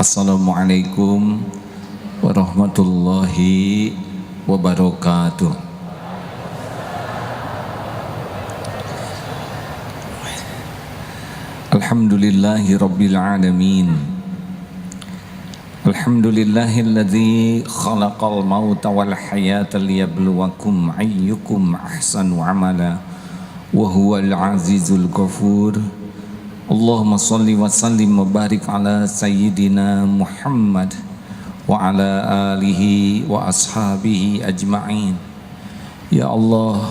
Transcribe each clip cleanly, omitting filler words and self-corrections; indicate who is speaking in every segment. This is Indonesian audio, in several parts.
Speaker 1: Assalamualaikum warahmatullahi wabarakatuh. Alhamdulillahi rabbil alamin. Alhamdulillahilladzi khalaqal mauta wal hayata liyabluwakum ayyukum ahsanu amala wa huwal azizul ghafur. Allahumma salli wa sallim wa barik ala sayyidina Muhammad wa ala alihi wa ashabihi ajma'in. Ya Allah,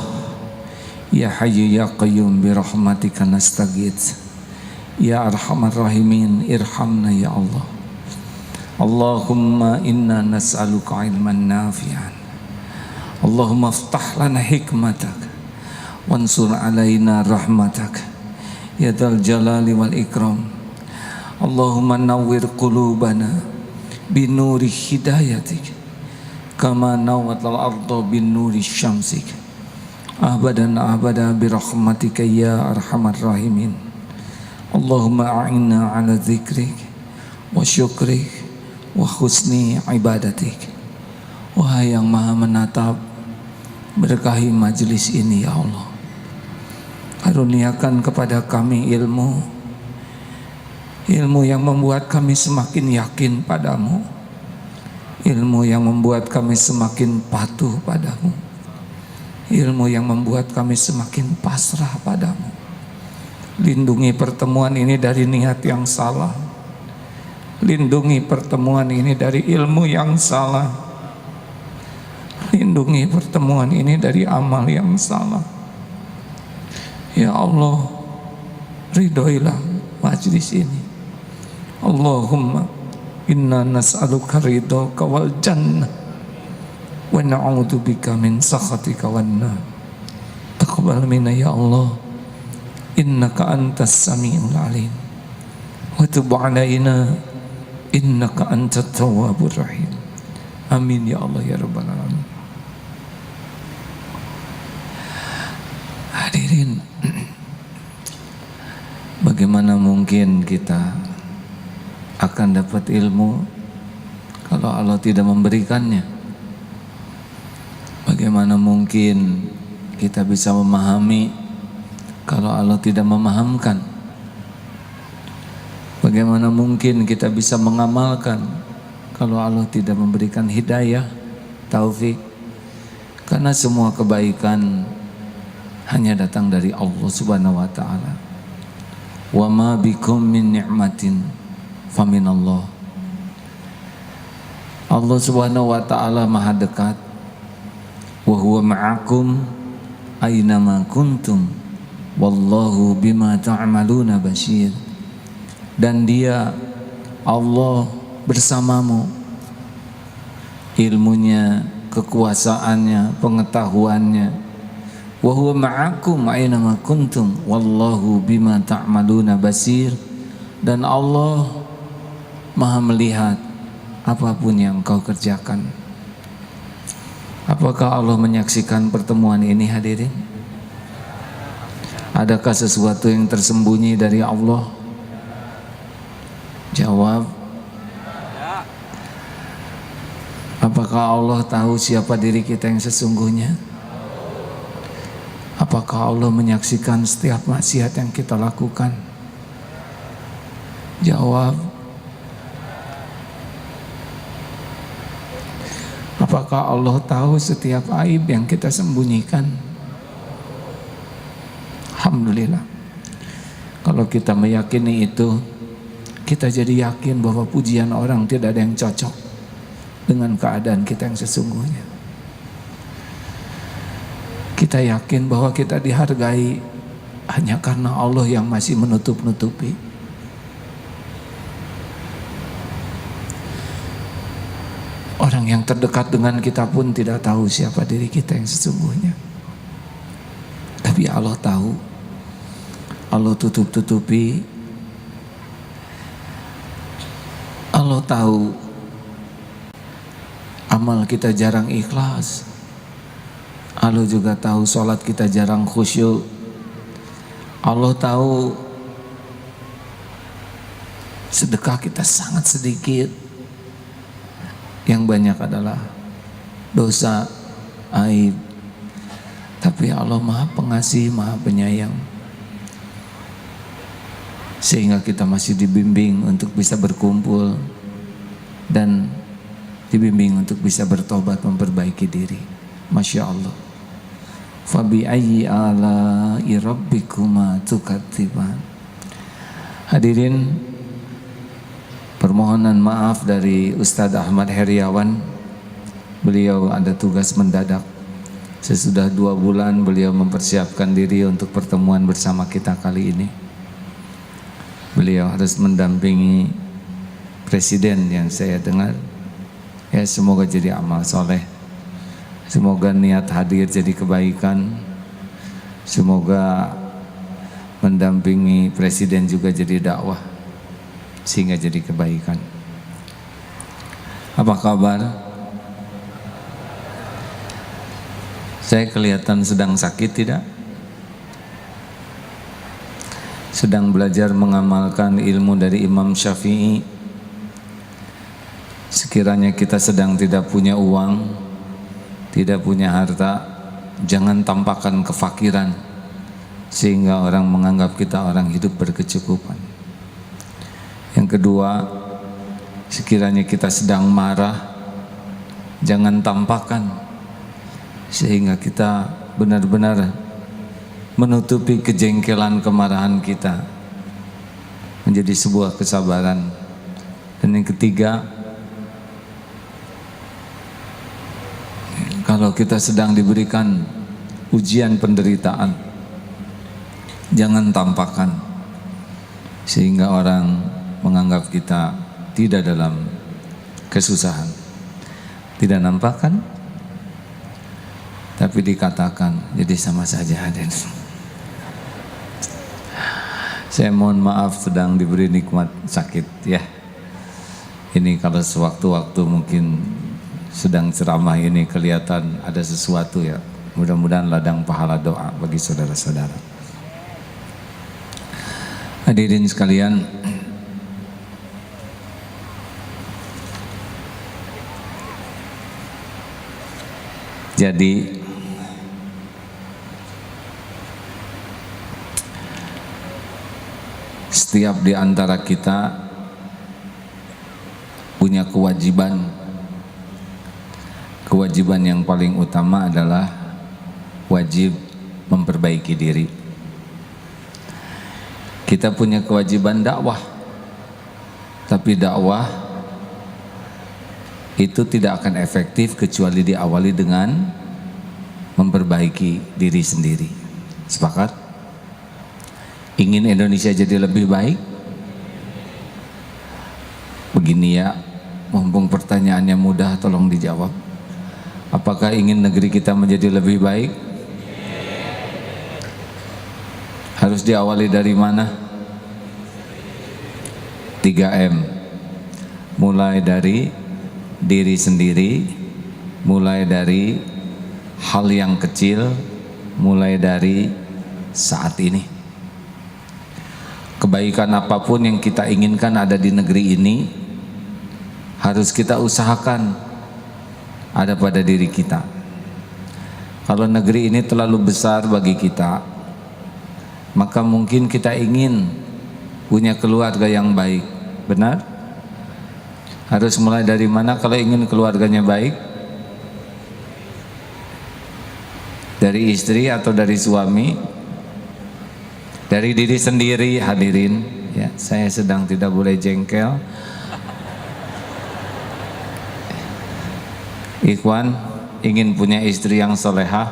Speaker 1: ya Hayyu ya Qayyum bi rahmatika nastaghits. Ya Arhamar Rahimin irhamna ya Allah. Allahumma inna nas'aluka ilman nafi'an. Allahumma iftah lana hikmatak wansur alaina rahmatak ya dzal jalali wal ikram. Allahumma nawwir qulubana binuri hidayatik kama nawwatal arda binuri syamsik abadan abada birahmatika ya arhamar rahimin. Allahumma a'inna ala dzikrik wa syukrik wa husni ibadatik. Wahai yang maha menatap, berkahi majlis ini ya Allah. Karuniakan kepada kami ilmu yang membuat kami semakin yakin padamu, ilmu yang membuat kami semakin patuh padamu, ilmu yang membuat kami semakin pasrah padamu. Lindungi pertemuan ini dari niat yang salah, lindungi pertemuan ini dari ilmu yang salah, lindungi pertemuan ini dari amal yang salah. Ya Allah, ridhoilah majlis ini. Allahumma inna nas'aluka ridhaka wal jannah wa na'udzubika min sakhatika wan nar. Taqabbal minna ya Allah, innaka antas samiul alim wa tub alaina innaka antat tawwabur rahim. Amin ya Allah ya rabbal alamin. Hadirin, bagaimana mungkin kita akan dapat ilmu kalau Allah tidak memberikannya? Bagaimana mungkin kita bisa memahami kalau Allah tidak memahamkan? Bagaimana mungkin kita bisa mengamalkan kalau Allah tidak memberikan hidayah, taufik? Karena semua kebaikan hanya datang dari Allah Subhanahu wa ta'ala. Wa ma bikum min ni'matin faminallah. Allah Subhanahu wa ta'ala maha dekat. Wa huwa ma'akum aynama kuntum wallahu bima ta'maluna basyir. Dan dia Allah bersamamu, ilmunya, kekuasaannya, pengetahuannya. Wa huwa ma'akum aynama kuntum wallahu bima ta'maluna basir. Dan Allah maha melihat apapun yang kau kerjakan. Apakah Allah menyaksikan pertemuan ini hadirin? Adakah sesuatu yang tersembunyi dari Allah? Jawab. Apakah Allah tahu siapa diri kita yang sesungguhnya? Apakah Allah menyaksikan setiap maksiat yang kita lakukan? Jawab. Apakah Allah tahu setiap aib yang kita sembunyikan? Alhamdulillah. Kalau kita meyakini itu, kita jadi yakin bahwa pujian orang tidak ada yang cocok dengan keadaan kita yang sesungguhnya. Kita yakin bahwa kita dihargai hanya karena Allah yang masih menutup-nutupi. Orang yang terdekat dengan kita pun tidak tahu siapa diri kita yang sesungguhnya. Tapi Allah tahu. Allah tutup-tutupi. Allah tahu amal kita jarang ikhlas. Allah juga tahu sholat kita jarang khusyuk. Allah tahu sedekah kita sangat sedikit, yang banyak adalah dosa, aib. Tapi Allah Maha Pengasih, Maha Penyayang, sehingga kita masih dibimbing untuk bisa berkumpul dan dibimbing untuk bisa bertobat, memperbaiki diri. Masya Allah. Fabi ayyi ala'i rabbikuma tukadziban. Hadirin, permohonan maaf dari Ustadz Ahmad Heriawan. Beliau ada tugas mendadak. Sesudah 2 bulan beliau mempersiapkan diri untuk pertemuan bersama kita kali ini. Beliau harus mendampingi presiden yang saya dengar. Ya, semoga jadi amal soleh. Semoga niat hadir jadi kebaikan. Semoga mendampingi presiden juga jadi dakwah, sehingga jadi kebaikan. Apa kabar? Saya kelihatan sedang sakit tidak? Sedang belajar mengamalkan ilmu dari Imam Syafi'i. Sekiranya kita sedang tidak punya uang, tidak punya harta, jangan tampakkan kefakiran sehingga orang menganggap kita orang hidup berkecukupan. Yang kedua, sekiranya kita sedang marah, jangan tampakkan sehingga kita benar-benar menutupi kejengkelan kemarahan kita menjadi sebuah kesabaran. Dan yang ketiga, kalau kita sedang diberikan ujian penderitaan, jangan tampakkan sehingga orang menganggap kita tidak dalam kesusahan. Tidak nampakkan, tapi dikatakan, jadi sama saja. Hadir. Saya mohon maaf sedang diberi nikmat sakit ya. Ini kalau sewaktu-waktu mungkin sedang ceramah ini kelihatan ada sesuatu ya. Mudah-mudahan ladang pahala doa bagi saudara-saudara. Hadirin sekalian, jadi setiap di antara kita punya kewajiban. Kewajiban yang paling utama adalah wajib memperbaiki diri. Kita punya kewajiban dakwah, tapi dakwah itu tidak akan efektif kecuali diawali dengan memperbaiki diri sendiri. Sepakat? Ingin Indonesia jadi lebih baik? Begini ya, mumpung pertanyaannya mudah, tolong dijawab. Apakah ingin negeri kita menjadi lebih baik? Harus diawali dari mana? 3M. Mulai dari diri sendiri, mulai dari hal yang kecil, mulai dari saat ini. Kebaikan apapun yang kita inginkan ada di negeri ini, harus kita usahakan ada pada diri kita. Kalau negeri ini terlalu besar bagi kita, maka mungkin kita ingin punya keluarga yang baik. Benar? Harus mulai dari mana kalau ingin keluarganya baik? Dari istri atau dari suami? Dari diri sendiri. Hadirin ya, saya sedang tidak boleh jengkel. Ikhwan, ingin punya istri yang solehah?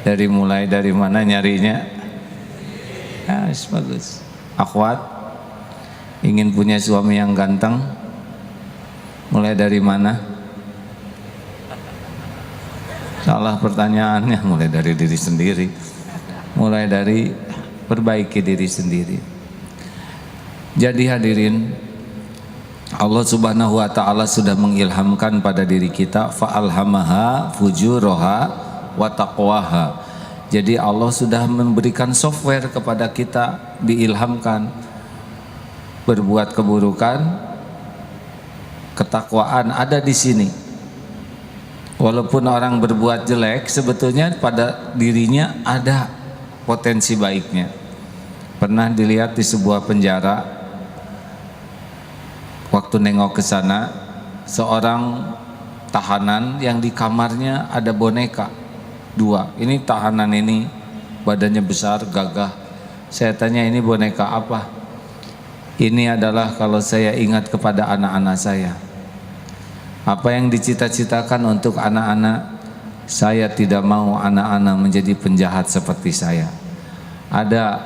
Speaker 1: Mulai dari mana nyarinya? Ya, bagus. Akhwat, ingin punya suami yang ganteng? Mulai dari mana? Salah pertanyaannya. Mulai dari diri sendiri. Mulai dari perbaiki diri sendiri. Jadi hadirin, Allah Subhanahu wa taala sudah mengilhamkan pada diri kita, fa'alhamaha fujuraha wa taqwaha. Jadi Allah sudah memberikan software kepada kita, diilhamkan berbuat keburukan, ketakwaan ada di sini. Walaupun orang berbuat jelek, sebetulnya pada dirinya ada potensi baiknya. Pernah dilihat di sebuah penjara, waktu nengok ke sana, seorang tahanan yang di kamarnya ada boneka 2. Ini tahanan ini badannya besar, gagah. Saya tanya, ini boneka apa? Ini adalah kalau saya ingat kepada anak-anak saya. Apa yang dicita-citakan untuk anak-anak, saya tidak mau anak-anak menjadi penjahat seperti saya. Ada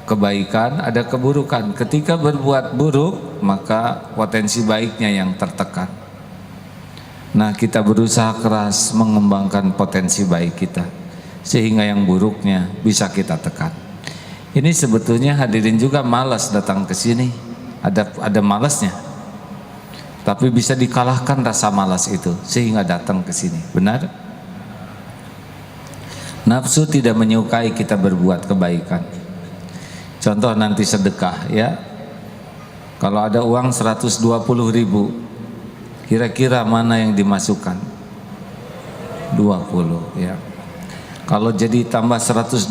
Speaker 1: kebaikan, ada keburukan. Ketika berbuat buruk, maka potensi baiknya yang tertekan. Nah, kita berusaha keras mengembangkan potensi baik kita, sehingga yang buruknya bisa kita tekan. Ini sebetulnya hadirin juga malas datang ke sini. Ada malasnya. Tapi bisa dikalahkan rasa malas itu sehingga datang ke sini. Benar? Nafsu tidak menyukai kita berbuat kebaikan. Contoh nanti sedekah ya. Kalau ada uang 120.000, kira-kira mana yang dimasukkan? 20 ya. Kalau jadi tambah 125.000,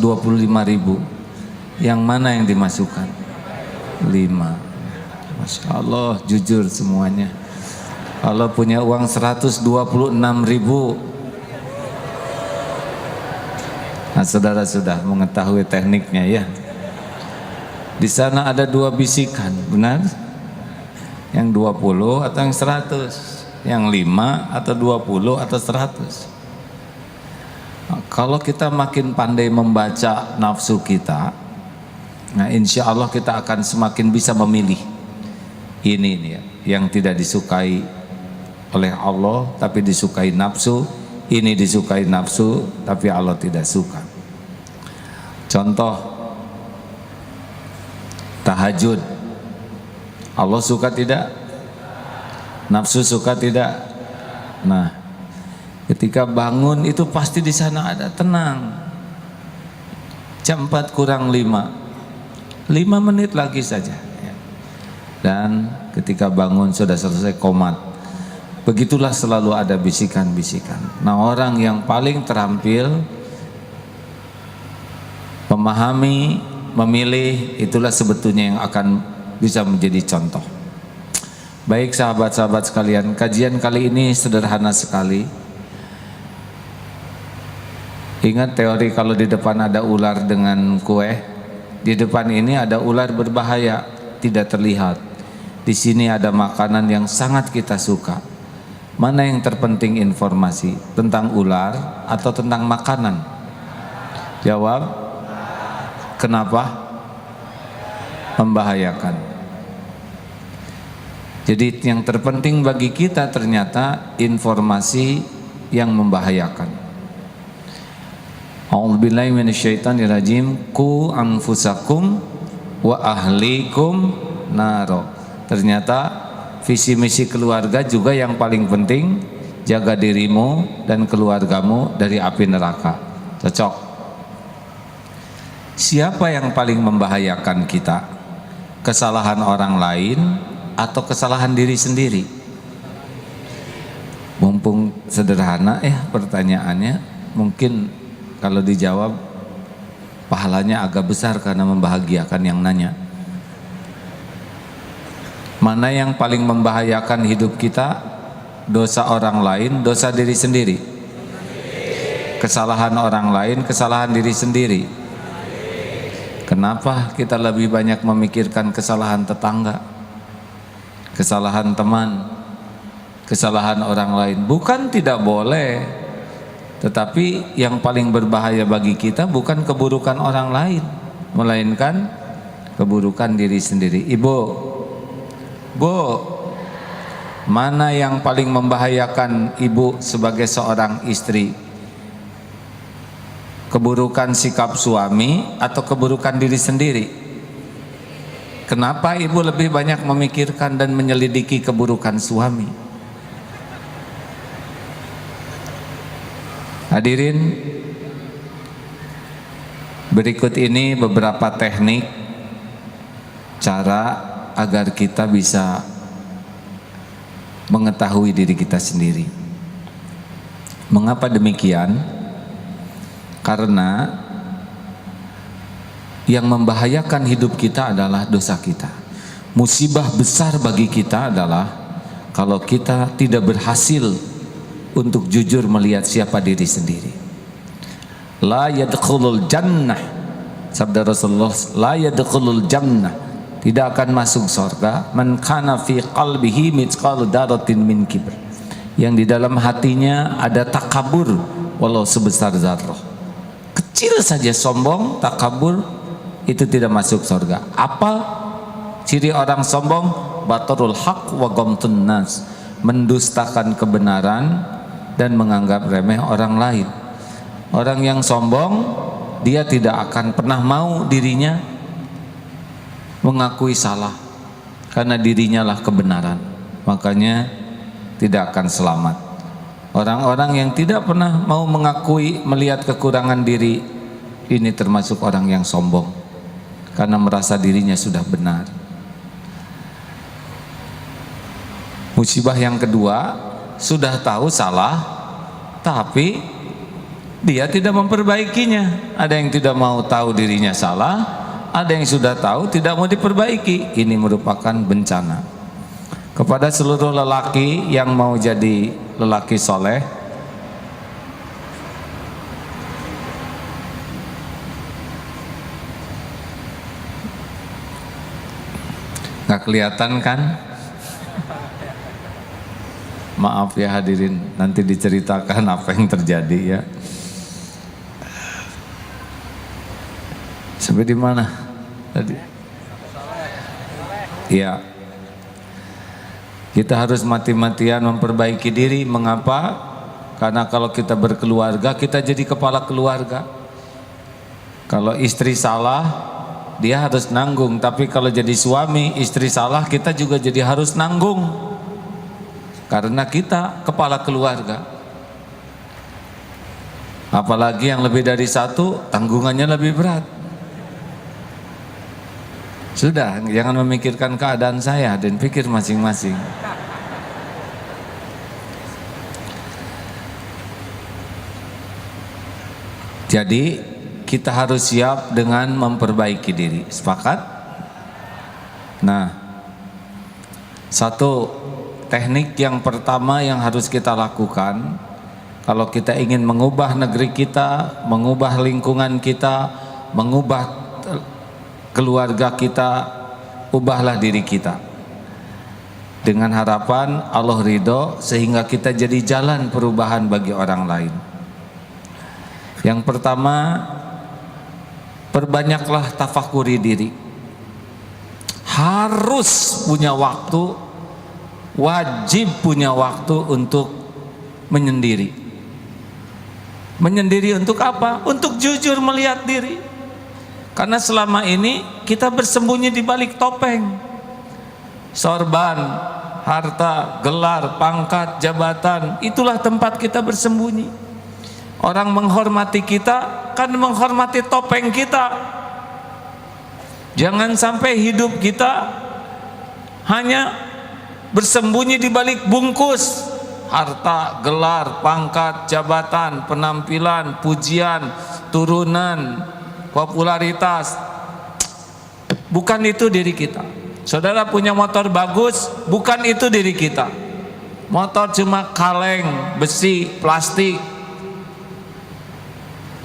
Speaker 1: yang mana yang dimasukkan? 5. Masya Allah, jujur semuanya. Kalau punya uang 126.000, nah saudara sudah mengetahui tekniknya ya. Di sana ada 2 bisikan, benar? Yang 20 atau yang 100? Yang 5 atau 20 atau 100? Nah, kalau kita makin pandai membaca nafsu kita, nah insya Allah kita akan semakin bisa memilih. Ini nih ya, yang tidak disukai oleh Allah tapi disukai nafsu, ini disukai nafsu tapi Allah tidak suka. Contoh tahajud, Allah suka tidak? Nafsu suka tidak? Nah, ketika bangun itu pasti di sana ada tenang. Jam 4 kurang 5 menit lagi saja. Dan ketika bangun sudah selesai qomat. Begitulah selalu ada bisikan-bisikan. Nah, orang yang paling terampil memahami, memilih, itulah sebetulnya yang akan bisa menjadi contoh. Baik sahabat-sahabat sekalian, kajian kali ini sederhana sekali. Ingat teori kalau di depan ada ular dengan kue, di depan ini ada ular berbahaya, tidak terlihat. Di sini ada makanan yang sangat kita suka. Mana yang terpenting informasi? Tentang ular atau tentang makanan? Jawab. Kenapa? Membahayakan. Jadi yang terpenting bagi kita ternyata informasi yang membahayakan. A'udzubillahi minasyaitonirrajim. Qu anfusakum wa ahlikum naro. Ternyata visi misi keluarga juga yang paling penting, jaga dirimu dan keluargamu dari api neraka. Cocok. Siapa yang paling membahayakan kita? Kesalahan orang lain atau kesalahan diri sendiri? Mumpung sederhana pertanyaannya, mungkin kalau dijawab pahalanya agak besar karena membahagiakan yang nanya. Mana yang paling membahayakan hidup kita? Dosa orang lain, dosa diri sendiri? Kesalahan orang lain, kesalahan diri sendiri? Kenapa kita lebih banyak memikirkan kesalahan tetangga, kesalahan teman, kesalahan orang lain? Bukan tidak boleh, tetapi yang paling berbahaya bagi kita bukan keburukan orang lain, melainkan keburukan diri sendiri. Ibu, Bu, mana yang paling membahayakan ibu sebagai seorang istri? Keburukan sikap suami atau keburukan diri sendiri? Kenapa ibu lebih banyak memikirkan dan menyelidiki keburukan suami? Hadirin, berikut ini beberapa teknik cara
Speaker 2: agar kita bisa mengetahui diri kita sendiri. Mengapa demikian? Karena yang membahayakan hidup kita adalah dosa kita. Musibah besar bagi kita adalah kalau kita tidak berhasil untuk jujur melihat siapa diri sendiri. La yadkhulul jannah, sabda Rasulullah, la yadkhulul jannah, tidak akan masuk surga man kana fi qalbihi mithqalu dzarratin min kibr, yang di dalam hatinya ada takabur walau sebesar zarrah. Kecil saja sombong, takabur, itu tidak masuk surga. Apa ciri orang sombong? Batarul haq wa ghamtun nas, mendustakan kebenaran dan menganggap remeh orang lain. Orang yang sombong, dia tidak akan pernah mau dirinya mengakui salah, karena dirinya lah kebenaran, makanya tidak akan selamat. Orang-orang yang tidak pernah mau mengakui, melihat kekurangan diri, ini termasuk orang yang sombong, karena merasa dirinya sudah benar. Musibah yang kedua, sudah tahu salah, tapi dia tidak memperbaikinya. Ada yang tidak mau tahu dirinya salah, ada yang sudah tahu tidak mau diperbaiki. Ini merupakan bencana. Kepada seluruh lelaki yang mau jadi lelaki soleh, nggak kelihatan kan? Maaf ya hadirin, nanti diceritakan apa yang terjadi ya. Sampai di mana tadi? Ya, kita harus mati-matian memperbaiki diri. Mengapa? Karena kalau kita berkeluarga, kita jadi kepala keluarga. Kalau istri salah, dia harus nanggung. Tapi kalau jadi suami, istri salah, kita juga jadi harus nanggung, karena kita kepala keluarga. Apalagi yang lebih dari satu, tanggungannya lebih berat. Sudah, jangan memikirkan keadaan saya, dan pikir masing-masing. Jadi kita harus siap dengan memperbaiki diri. Sepakat? Nah, satu teknik yang pertama yang harus kita lakukan kalau kita ingin mengubah negeri kita, mengubah lingkungan kita, mengubah keluarga kita, ubahlah diri kita dengan harapan Allah ridho, sehingga kita jadi jalan perubahan bagi orang lain. Yang pertama, perbanyaklah tafakuri diri. Harus punya waktu, wajib punya waktu untuk menyendiri. Menyendiri untuk apa? Untuk jujur melihat diri. Karena selama ini kita bersembunyi di balik topeng, sorban, harta, gelar, pangkat, jabatan, itulah tempat kita bersembunyi. Orang menghormati kita kan menghormati topeng kita. Jangan sampai hidup kita hanya bersembunyi di balik bungkus harta, gelar, pangkat, jabatan, penampilan, pujian, turunan, popularitas. Bukan itu diri kita. Saudara punya motor bagus, bukan itu diri kita. Motor cuma kaleng, besi, plastik.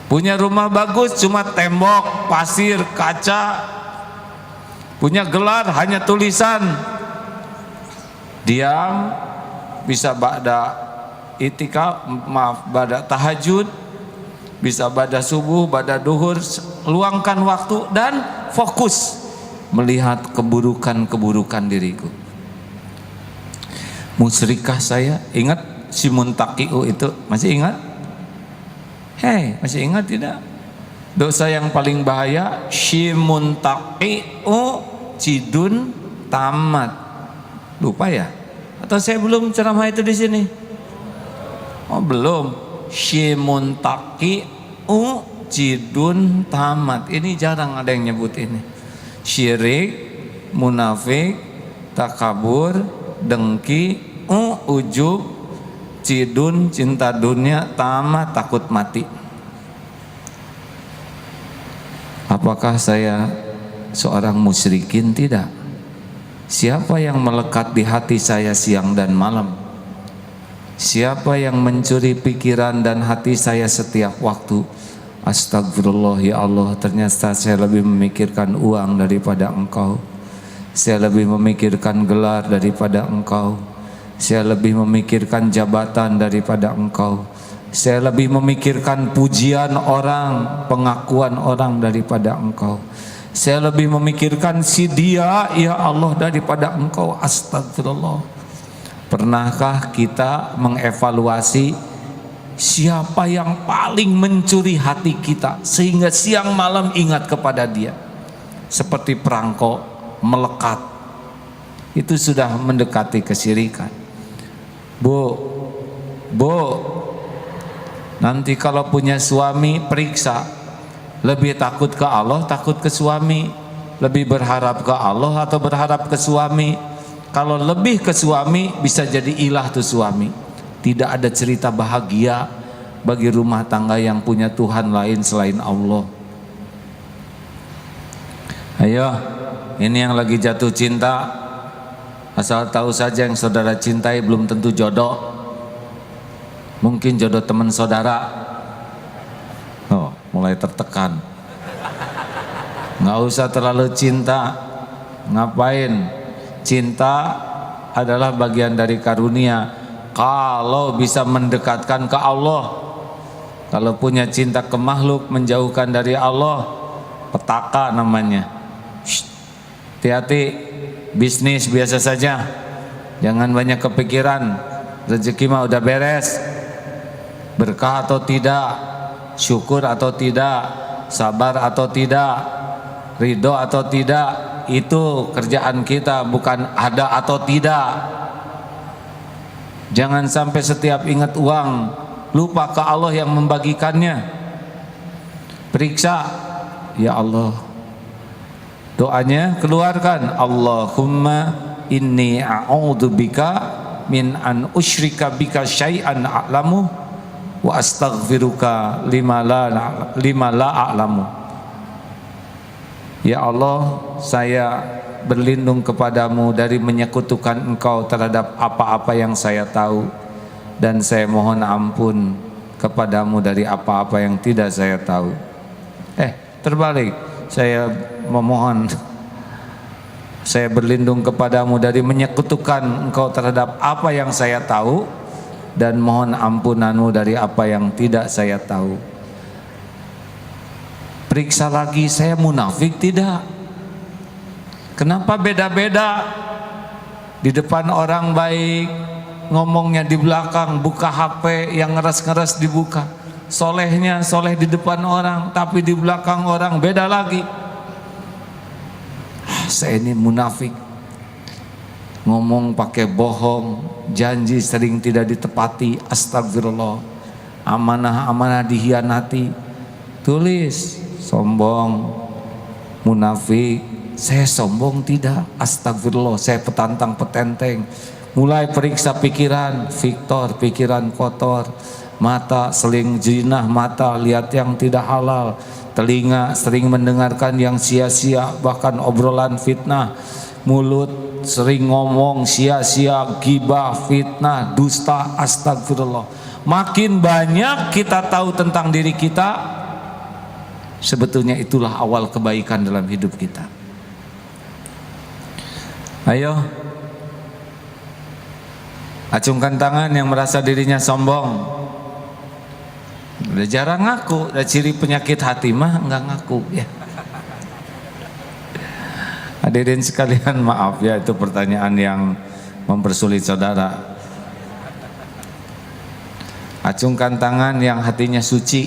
Speaker 2: Punya rumah bagus cuma tembok, pasir, kaca. Punya gelar hanya tulisan. Diam, bisa ba'da itikaf, ba'da tahajud, bisa ba'da subuh, ba'da duhur. Luangkan waktu dan fokus melihat keburukan-keburukan diriku. Musyrikah saya, ingat si Muntaqi'u itu, masih ingat? Hei, masih ingat tidak? Dosa yang paling bahaya, si Muntaqi'u cidun tamat. Lupa ya? Atau saya belum ceramah itu di sini? Oh belum. Si Muntaqi'u cidun tamat. Ini jarang ada yang nyebut ini. Syirik, munafik,
Speaker 1: takabur, dengki, ujub, cidun, cinta dunia, tamak, takut mati. Apakah saya seorang musyrikin? Tidak. Siapa yang melekat di hati saya siang dan malam? Siapa yang mencuri pikiran dan hati saya setiap waktu? Astagfirullah ya Allah, ternyata saya lebih memikirkan uang daripada Engkau. Saya lebih memikirkan gelar daripada Engkau. Saya lebih memikirkan jabatan daripada Engkau. Saya lebih memikirkan pujian orang, pengakuan orang daripada Engkau. Saya lebih memikirkan si dia ya Allah daripada Engkau. Astagfirullah. Pernahkah kita mengevaluasi siapa yang paling mencuri hati kita sehingga siang malam ingat kepada dia? Seperti perangko melekat, itu sudah mendekati kesyirikan. Bu, nanti kalau punya suami periksa, lebih takut ke Allah, takut ke suami, lebih berharap ke Allah atau berharap ke suami. Kalau lebih ke suami bisa jadi ilah tuh suami. Tidak ada cerita bahagia bagi rumah tangga yang punya Tuhan lain selain Allah. Ayo, ini yang lagi jatuh cinta, asal tahu saja yang saudara cintai belum tentu jodoh. Mungkin jodoh teman saudara. Oh, mulai tertekan. Nggak usah terlalu cinta. Ngapain? Cinta adalah bagian dari karunia. Kalau bisa mendekatkan ke Allah. Kalau punya cinta ke makhluk, menjauhkan dari Allah, petaka namanya. Hati-hati, bisnis biasa saja, jangan banyak kepikiran. Rezeki mah udah beres. Berkah atau tidak, syukur atau tidak, sabar atau tidak, ridho atau tidak, itu kerjaan kita, bukan ada atau tidak. Jangan sampai setiap ingat uang lupa ke Allah yang membagikannya. Periksa, ya Allah. Doanya keluarkan, Allahumma inni a'udzubika min an usyrika bika syai'an a'lamu wa astaghfiruka lima la a'lamu. Ya Allah, saya berlindung kepadamu dari menyekutukan Engkau terhadap apa-apa yang saya tahu, dan saya mohon ampun kepadamu dari apa-apa yang tidak saya tahu. Terbalik, saya memohon, saya berlindung kepadamu dari menyekutukan Engkau terhadap apa yang saya tahu, dan mohon ampunanmu dari apa yang tidak saya tahu. Periksa lagi, saya munafik tidak? Kenapa beda-beda? Di depan orang baik, ngomongnya di belakang, buka HP yang ngeres-ngeres dibuka. Solehnya soleh di depan orang, tapi di belakang orang beda lagi. Saya ini munafik. Ngomong pakai bohong, janji sering tidak ditepati. Astagfirullah. Amanah-amanah dihianati. Tulis, sombong, munafik. Saya sombong tidak, astagfirullah, saya petantang petenteng. Mulai periksa pikiran, Victor, pikiran kotor. Mata seling jinah, mata lihat yang tidak halal. Telinga sering mendengarkan yang sia-sia, bahkan obrolan fitnah. Mulut sering ngomong sia-sia, gibah, fitnah, dusta, astagfirullah. Makin banyak kita tahu tentang diri kita, sebetulnya itulah awal kebaikan dalam hidup kita. Ayo, acungkan tangan yang merasa dirinya sombong. Udah jarang ngaku, udah ciri penyakit hati mah enggak ngaku ya. Hadirin sekalian, maaf ya, itu pertanyaan yang mempersulit saudara. Acungkan tangan yang hatinya suci.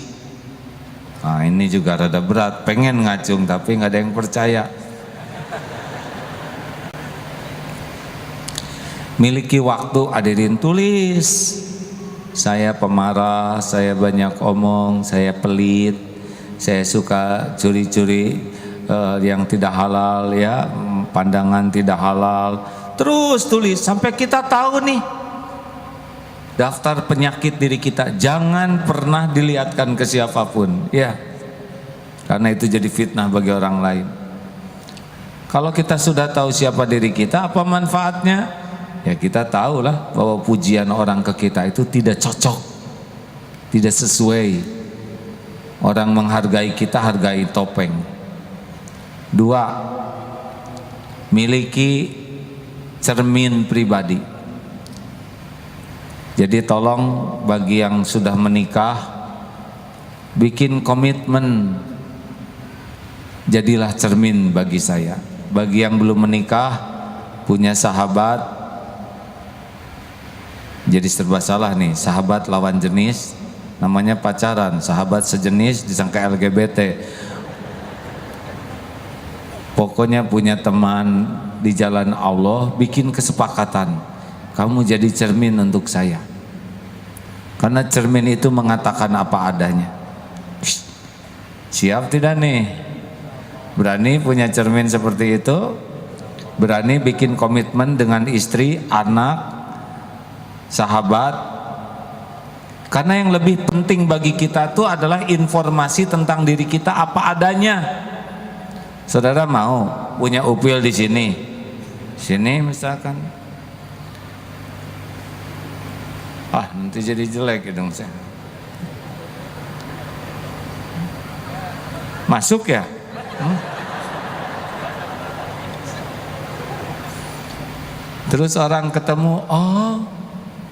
Speaker 1: Nah, ini juga rada berat, pengen ngacung tapi nggak ada yang percaya. Miliki waktu, hadirin, tulis. Saya pemarah, saya banyak omong, saya pelit, saya suka curi-curi yang tidak halal ya, pandangan tidak halal,
Speaker 2: Terus tulis sampai kita tahu nih daftar penyakit diri kita. Jangan pernah dilihatkan ke siapapun, ya, karena itu jadi fitnah bagi orang lain. Kalau kita sudah tahu siapa diri kita, apa manfaatnya? Ya kita tahulah bahwa pujian orang ke kita itu tidak cocok, tidak sesuai. Orang menghargai kita, hargai topeng. 2, miliki cermin pribadi. Jadi tolong bagi yang sudah menikah, bikin komitmen, jadilah cermin bagi saya. Bagi yang belum menikah, punya sahabat, jadi serba salah nih, sahabat lawan jenis, namanya pacaran, sahabat sejenis disangka LGBT. Pokoknya punya teman di jalan Allah, bikin kesepakatan. Kamu jadi cermin untuk saya. Karena cermin itu mengatakan apa adanya. Siap tidak nih? Berani punya cermin seperti itu? Berani bikin komitmen dengan istri, anak, sahabat? Karena yang lebih penting bagi kita itu adalah informasi tentang diri kita apa adanya. Saudara mau punya upil di sini misalkan, nanti jadi jelek dong saya. Masuk ya? Terus orang ketemu, oh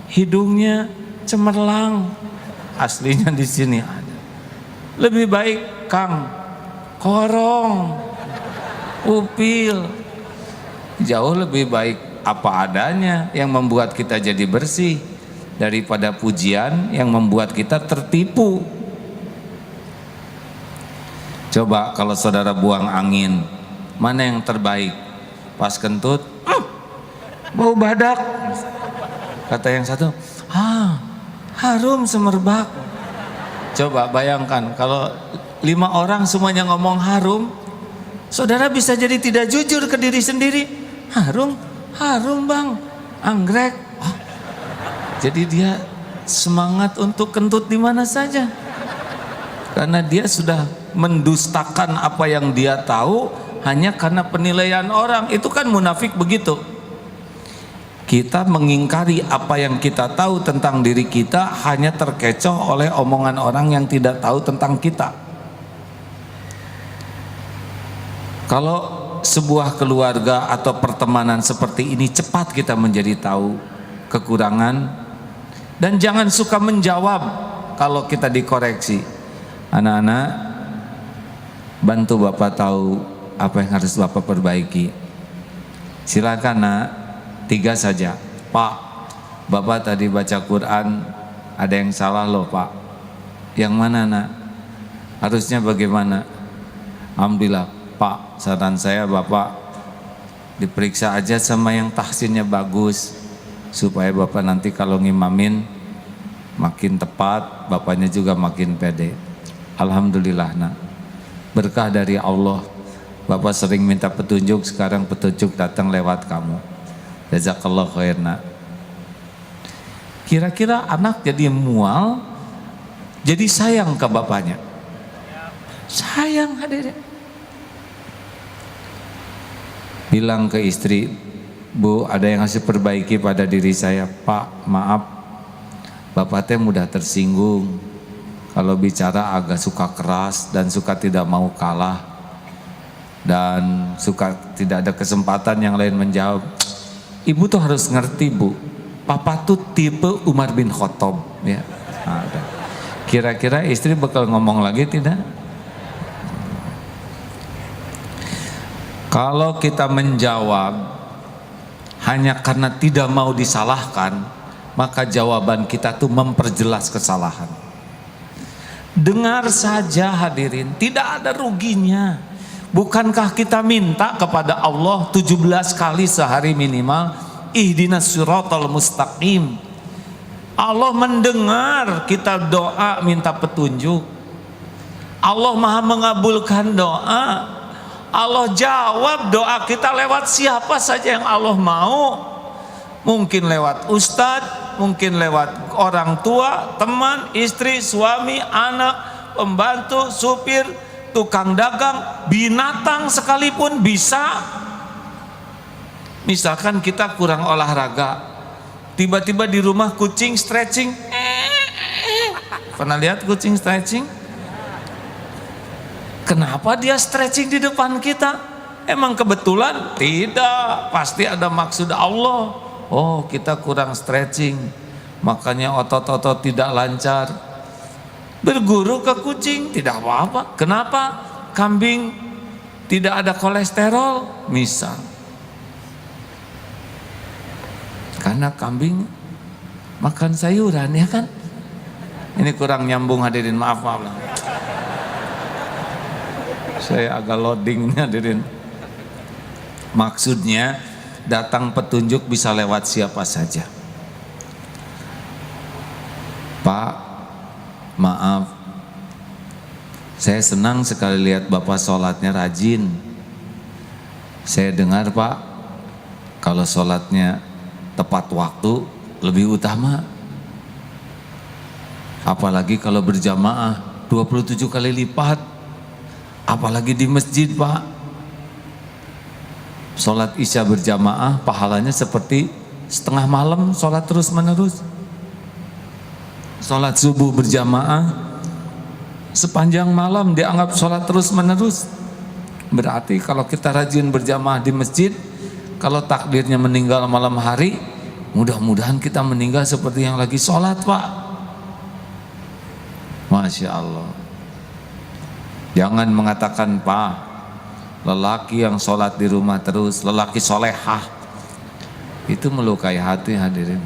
Speaker 2: hidungnya cemerlang, aslinya di sini ada. Lebih baik Kang korong, upil. Jauh lebih baik apa adanya yang membuat kita jadi bersih daripada pujian yang membuat kita tertipu. Coba kalau saudara buang angin, mana yang terbaik? Pas kentut, bau badak. Kata yang satu, harum semerbak. Coba bayangkan kalau 5 orang semuanya ngomong harum, saudara bisa jadi tidak jujur ke diri sendiri. Harum bang, anggrek. Jadi dia semangat untuk kentut di mana saja, karena dia sudah mendustakan apa yang dia tahu hanya karena penilaian orang. Itu kan munafik begitu. Kita mengingkari apa yang kita tahu tentang diri kita hanya terkecoh oleh omongan orang yang tidak tahu tentang kita. Kalau sebuah keluarga atau pertemanan seperti ini, cepat kita menjadi tahu kekurangan. Dan jangan suka menjawab kalau kita dikoreksi. Anak-anak, bantu Bapak tahu apa yang harus Bapak perbaiki. Silakan nak, 3 saja. Pak, Bapak tadi baca Quran ada yang salah loh Pak. Yang mana nak? Harusnya bagaimana? Alhamdulillah Pak, saran saya Bapak diperiksa aja sama yang tahsinnya bagus, supaya Bapak nanti kalau ngimamin makin tepat, Bapaknya juga makin pede. Alhamdulillah nak, berkah dari Allah. Bapak sering minta petunjuk, sekarang petunjuk datang lewat kamu. Jazakallah khair nak. Kira-kira anak jadi mual, jadi sayang ke bapaknya. Sayang hadirin. Bilang ke istri, Bu, ada yang harus perbaiki pada diri saya. Pak, maaf, Bapak teh mudah tersinggung. Kalau bicara agak suka keras dan suka tidak mau kalah, dan suka tidak ada kesempatan yang lain menjawab. Ibu tuh harus ngerti Bu, Papa tuh tipe Umar bin Khattab ya. Kira-kira istri bakal ngomong lagi tidak? Kalau kita menjawab hanya karena tidak mau disalahkan, maka jawaban kita tuh memperjelas kesalahan. Dengar saja hadirin, tidak ada ruginya. Bukankah kita minta kepada Allah 17 kali sehari minimal, ihdinas siratal mustaqim. Allah mendengar kita doa minta petunjuk. Allah maha mengabulkan doa. Allah jawab doa kita lewat siapa saja yang Allah mau. Mungkin lewat ustadz, mungkin lewat orang tua, teman, istri, suami, anak, pembantu, supir, tukang dagang, binatang sekalipun bisa. Misalkan kita kurang olahraga, tiba-tiba di rumah kucing stretching. Pernah lihat kucing stretching? Kenapa dia stretching di depan kita? Emang kebetulan? Tidak, pasti ada maksud Allah. Oh, kita kurang stretching, makanya otot-otot tidak lancar. Berguru ke kucing tidak apa-apa. Kenapa? Kambing tidak ada kolesterol, misal. Karena kambing makan sayuran, ya kan? Ini kurang nyambung hadirin, maaf. Saya agak loading nih hadirin. Maksudnya datang petunjuk bisa lewat siapa saja. Pak, maaf, saya senang sekali lihat Bapak sholatnya rajin. Saya dengar Pak, kalau sholatnya tepat waktu lebih utama. Apalagi kalau berjamaah 27 kali lipat. Apalagi di masjid Pak. Sholat isya berjamaah pahalanya seperti setengah malam sholat terus menerus. Sholat subuh berjamaah sepanjang malam dianggap sholat terus menerus. Berarti kalau kita rajin berjamaah di masjid, kalau takdirnya meninggal malam hari, mudah-mudahan kita meninggal seperti yang lagi sholat Pak. Masya Allah. Jangan mengatakan Pak, lelaki yang sholat di rumah terus, lelaki solehah, itu melukai hati hadirin.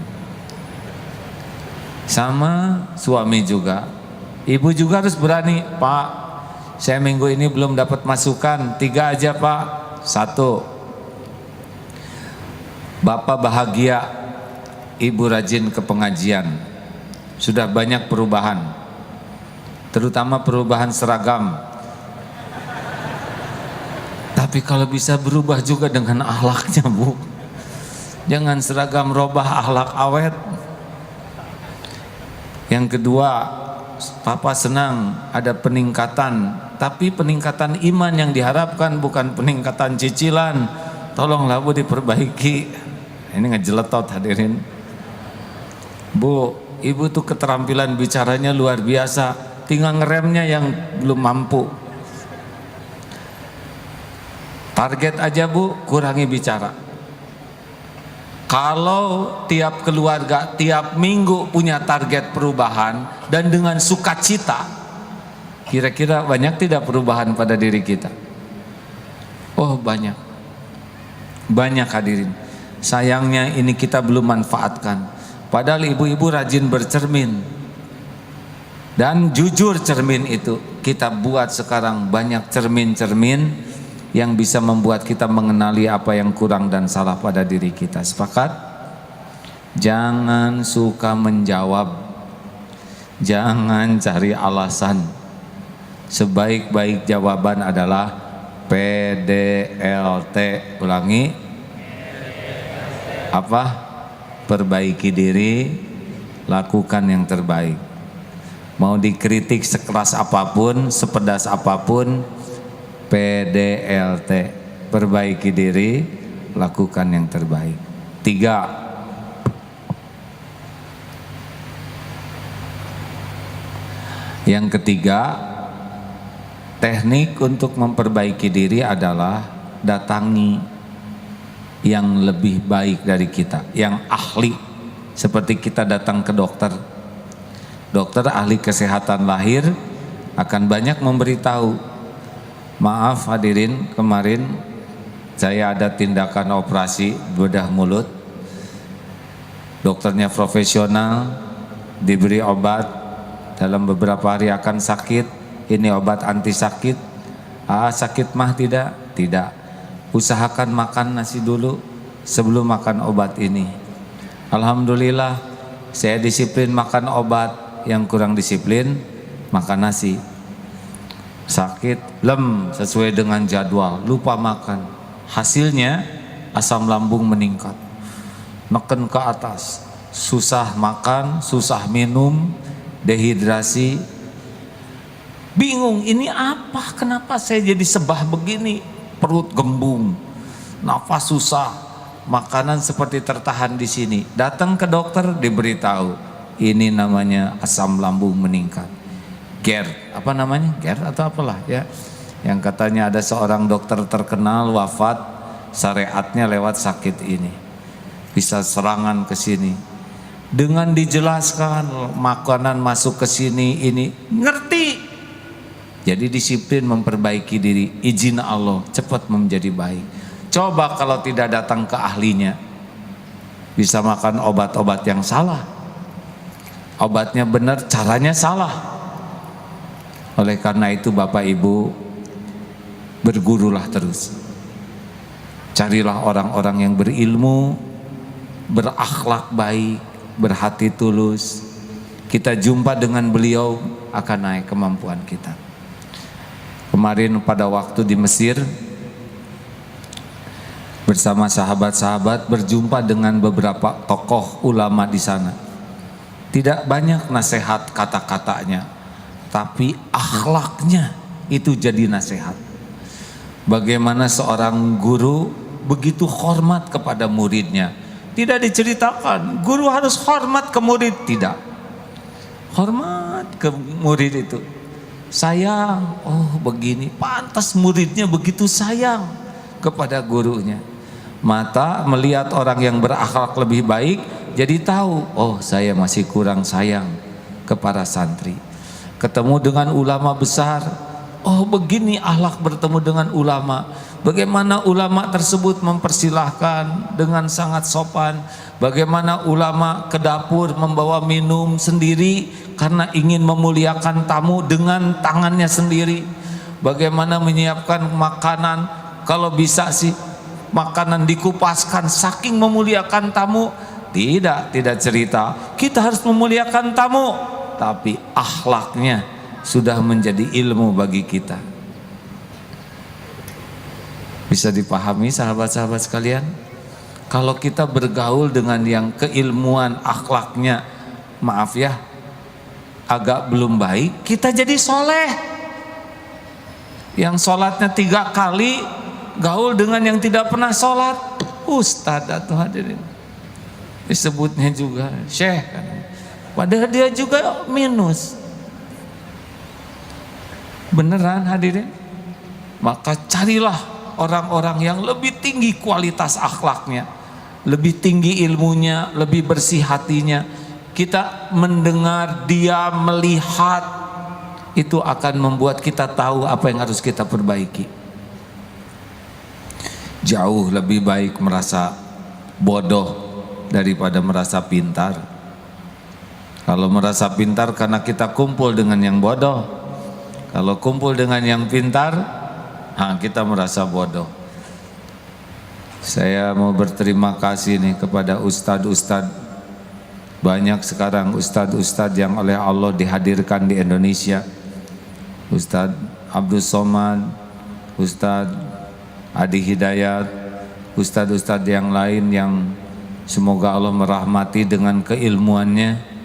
Speaker 2: Sama suami juga, ibu juga harus berani. Pak, saya minggu ini belum dapat masukan, 3 aja Pak. 1, Bapak bahagia, ibu rajin ke pengajian, sudah banyak perubahan, terutama perubahan seragam. Tapi kalau bisa berubah juga dengan akhlaknya Bu. Jangan seragam robah akhlak awet. Yang kedua, Papa senang ada peningkatan, tapi peningkatan iman yang diharapkan bukan peningkatan cicilan. Tolonglah Bu diperbaiki. Ini ngejeletot hadirin. Bu, ibu tuh keterampilan bicaranya luar biasa, tinggal ngeremnya yang belum mampu. Target aja Bu, kurangi bicara. Kalau tiap keluarga tiap minggu punya target perubahan dan dengan sukacita, kira-kira banyak tidak perubahan pada diri kita? Oh banyak. Banyak hadirin. Sayangnya ini kita belum manfaatkan. Padahal ibu-ibu rajin bercermin. Dan jujur cermin itu kita buat sekarang banyak cermin-cermin yang bisa membuat kita mengenali apa yang kurang dan salah pada diri kita. Sepakat? Jangan suka menjawab, jangan cari alasan. Sebaik-baik jawaban adalah PDLT. Ulangi. Apa? Perbaiki diri, lakukan yang terbaik. Mau dikritik sekeras apapun, sepedas apapun, PDLT, perbaiki diri, lakukan yang terbaik. 3, yang ketiga, teknik untuk memperbaiki diri adalah datangi yang lebih baik dari kita, yang ahli. Seperti kita datang ke dokter, dokter ahli kesehatan lahir akan banyak memberitahu. Maaf hadirin, kemarin saya ada tindakan operasi bedah mulut. Dokternya profesional, diberi obat, dalam beberapa hari akan sakit. Ini obat anti sakit. Sakit mah tidak? Tidak. Usahakan makan nasi dulu sebelum makan obat ini. Alhamdulillah, saya disiplin makan obat. Yang kurang disiplin makan nasi. sakit, lem sesuai dengan jadwal, lupa makan. Hasilnya asam lambung meningkat, neken ke atas, susah makan, susah minum, dehidrasi. Bingung, ini apa? Kenapa saya jadi sebah begini? Perut gembung, nafas susah, makanan seperti tertahan di sini. Datang ke dokter, diberitahu ini namanya asam lambung meningkat. GERD, apa namanya? GERD atau apalah ya. Yang katanya ada seorang dokter terkenal wafat, syariatnya lewat sakit ini. Bisa serangan ke sini. Dengan dijelaskan makanan masuk ke sini ini, ngerti. Jadi disiplin memperbaiki diri, izin Allah cepat menjadi baik. Coba kalau tidak datang ke ahlinya, bisa makan obat-obat yang salah. Obatnya benar, caranya salah. Oleh karena itu Bapak Ibu, bergurulah terus. Carilah orang-orang yang berilmu, berakhlak baik, berhati tulus. Kita jumpa dengan beliau, akan naik kemampuan kita. Kemarin pada waktu di Mesir, bersama sahabat-sahabat berjumpa dengan beberapa tokoh ulama di sana. Tidak banyak nasihat kata-katanya, tapi akhlaknya itu jadi nasihat. Bagaimana seorang guru begitu hormat kepada muridnya. Tidak diceritakan guru harus hormat ke murid, tidak. Hormat ke murid itu. Sayang, oh begini, pantas muridnya begitu sayang kepada gurunya. Mata melihat orang yang berakhlak lebih baik, jadi tahu, oh saya masih kurang sayang kepada santri. Ketemu dengan ulama besar, oh begini akhlak bertemu dengan ulama. Bagaimana ulama tersebut mempersilahkan dengan sangat sopan. Bagaimana ulama ke dapur membawa minum sendiri karena ingin memuliakan tamu dengan tangannya sendiri. Bagaimana menyiapkan makanan, kalau bisa sih makanan dikupaskan saking memuliakan tamu. Tidak cerita kita harus memuliakan tamu, tapi akhlaknya sudah menjadi ilmu bagi kita. Bisa dipahami sahabat-sahabat sekalian? Kalau kita bergaul dengan yang keilmuan akhlaknya, maaf ya, agak belum baik, kita jadi soleh. Yang sholatnya 3 kali gaul dengan yang tidak pernah sholat, ustadz atau hadirin, disebutnya juga syekh kan. Padahal dia juga minus. Beneran hadirin? Maka carilah orang-orang yang lebih tinggi kualitas akhlaknya, lebih tinggi ilmunya, lebih bersih hatinya. Kita mendengar, dia melihat, itu akan membuat kita tahu apa yang harus kita perbaiki. Jauh lebih baik merasa bodoh daripada merasa pintar. Kalau merasa pintar karena kita kumpul dengan yang bodoh, kalau kumpul dengan yang pintar, kita merasa bodoh. Saya mau berterima kasih nih kepada ustadz-ustadz. Banyak sekarang ustadz-ustadz yang oleh Allah dihadirkan di Indonesia. Ustadz Abdul Somad, Ustadz Adi Hidayat, ustadz-ustadz yang lain yang semoga Allah merahmati dengan keilmuannya.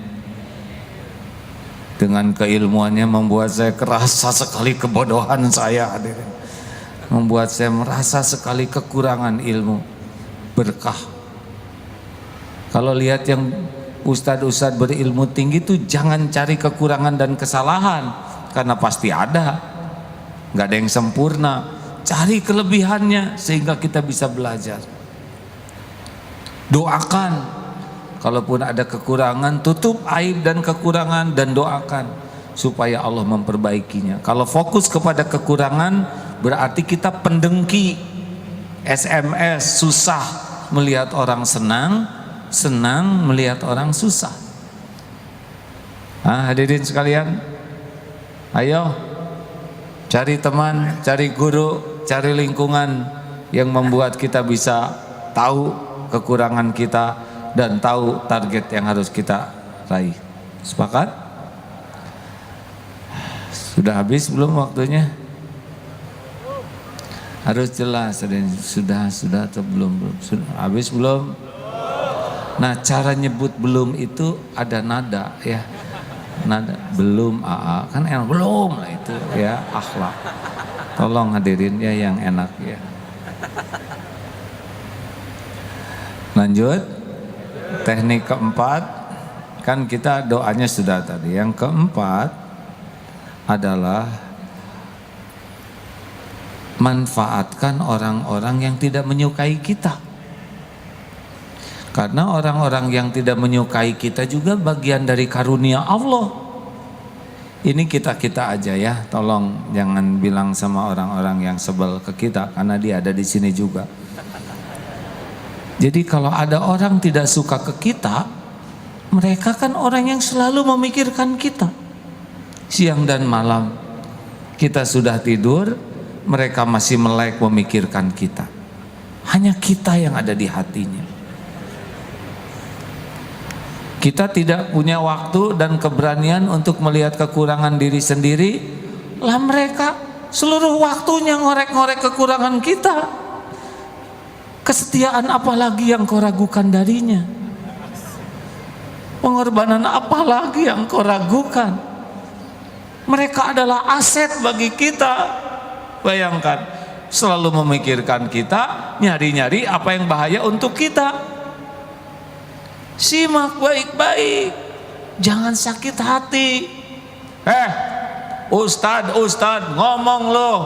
Speaker 2: Dengan keilmuannya membuat saya kerasa sekali kebodohan saya, hadirin. Membuat saya merasa sekali kekurangan ilmu. Berkah. Kalau lihat yang ustadz-ustadz berilmu tinggi itu jangan cari kekurangan dan kesalahan, karena pasti ada. Gak ada yang sempurna. Cari kelebihannya sehingga kita bisa belajar. Doakan. Kalaupun ada kekurangan, tutup aib dan kekurangan dan doakan supaya Allah memperbaikinya. Kalau fokus kepada kekurangan, berarti kita pendengki. SMS, susah melihat orang senang, senang melihat orang susah. Hadirin sekalian, ayo cari teman, cari guru, cari lingkungan yang membuat kita bisa tahu kekurangan kita dan tahu target yang harus kita raih. Sepakat? Sudah habis belum waktunya? Harus jelas. Sudah atau belum? Sudah habis belum? Nah, cara nyebut belum itu ada nada ya. Nada belum aa kan enak belum lah itu ya, akhlak. Tolong hadirin ya yang enak ya. Lanjut. Teknik keempat, kan kita doanya sudah tadi. Yang keempat adalah manfaatkan orang-orang yang tidak menyukai kita. Karena orang-orang yang tidak menyukai kita juga bagian dari karunia Allah. Ini kita-kita aja ya, tolong jangan bilang sama orang-orang yang sebel ke kita, karena dia ada di sini juga. Jadi kalau ada orang tidak suka ke kita, mereka kan orang yang selalu memikirkan kita. Siang dan malam kita sudah tidur, mereka masih melek memikirkan kita. Hanya kita yang ada di hatinya. Kita tidak punya waktu dan keberanian untuk melihat kekurangan diri sendiri. Lah mereka seluruh waktunya ngorek-ngorek kekurangan kita. Kesetiaan apalagi yang kau ragukan darinya? Pengorbanan apalagi yang kau ragukan? Mereka adalah aset bagi kita. Bayangkan, selalu memikirkan kita, nyari-nyari apa yang bahaya untuk kita. Simak baik-baik, jangan sakit hati. Ustad ngomong loh,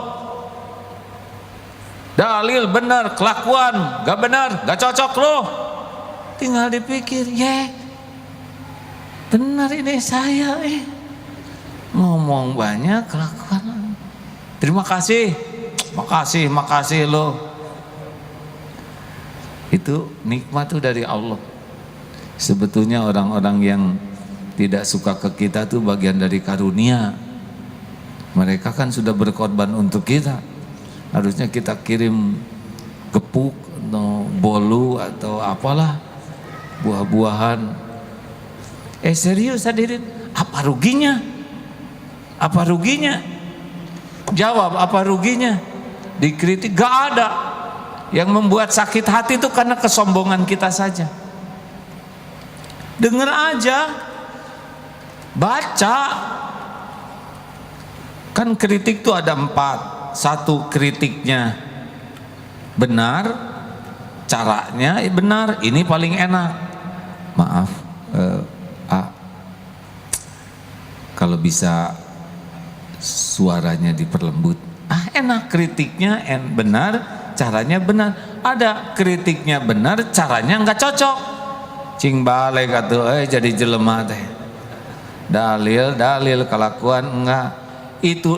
Speaker 2: dalil benar, kelakuan gak benar, gak cocok loh. Tinggal dipikir, benar ini saya ngomong banyak, kelakuan. Terima kasih, makasih loh. Itu nikmat tuh dari Allah. Sebetulnya orang-orang yang tidak suka ke kita tuh bagian dari karunia. Mereka kan sudah berkorban untuk kita. Harusnya kita kirim gepuk atau bolu atau apalah, buah-buahan. Serius hadirin, apa ruginya? Apa ruginya? Jawab, apa ruginya? Dikritik gak ada. Yang membuat sakit hati itu karena kesombongan kita saja. Dengar aja, baca. Kan kritik itu ada 4. Satu, kritiknya benar, caranya benar, ini paling enak. Maaf, kalau bisa suaranya diperlembut. Enak, kritiknya benar, caranya benar. Ada kritiknya benar, caranya nggak cocok. Cing balik atuh jadi jelema teh. Dalil kelakuan enggak. Itu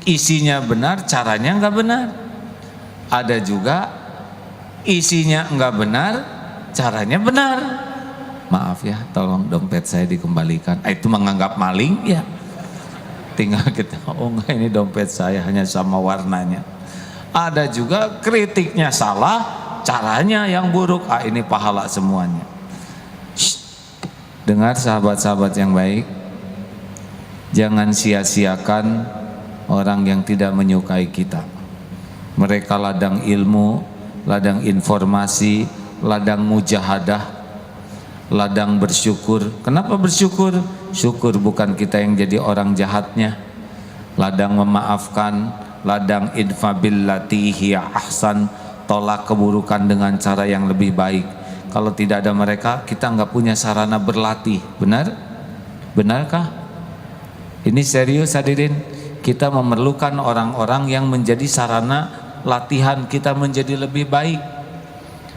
Speaker 2: isinya benar, caranya enggak benar. Ada juga isinya enggak benar, caranya benar. Maaf ya, tolong dompet saya dikembalikan. Itu menganggap maling ya. Tinggal kita, enggak, ini dompet saya hanya sama warnanya. Ada juga kritiknya salah, caranya yang buruk. Ini pahala semuanya. Dengar sahabat-sahabat yang baik, jangan sia-siakan orang yang tidak menyukai kita. Mereka ladang ilmu, ladang informasi, ladang mujahadah, ladang bersyukur. Kenapa bersyukur? Syukur bukan kita yang jadi orang jahatnya. Ladang memaafkan, ladang idfa billati hiya ahsan, tolak keburukan dengan cara yang lebih baik. Kalau tidak ada mereka, kita nggak punya sarana berlatih. Benar? Benarkah? Ini serius hadirin. Kita memerlukan orang-orang yang menjadi sarana latihan kita menjadi lebih baik.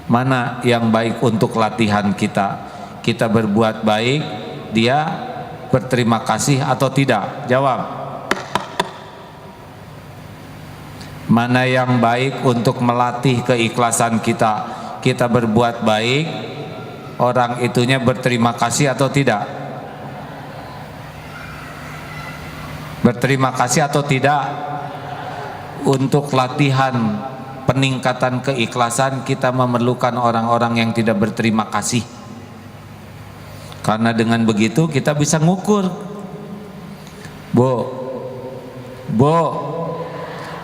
Speaker 2: Mana yang baik untuk latihan kita? Kita berbuat baik, dia berterima kasih atau tidak? Jawab. Mana yang baik untuk melatih keikhlasan kita? Kita berbuat baik, orang itunya berterima kasih atau tidak? Berterima kasih atau tidak? Untuk latihan peningkatan keikhlasan kita memerlukan orang-orang yang tidak berterima kasih. Karena dengan begitu kita bisa ngukur. Bu, Bu,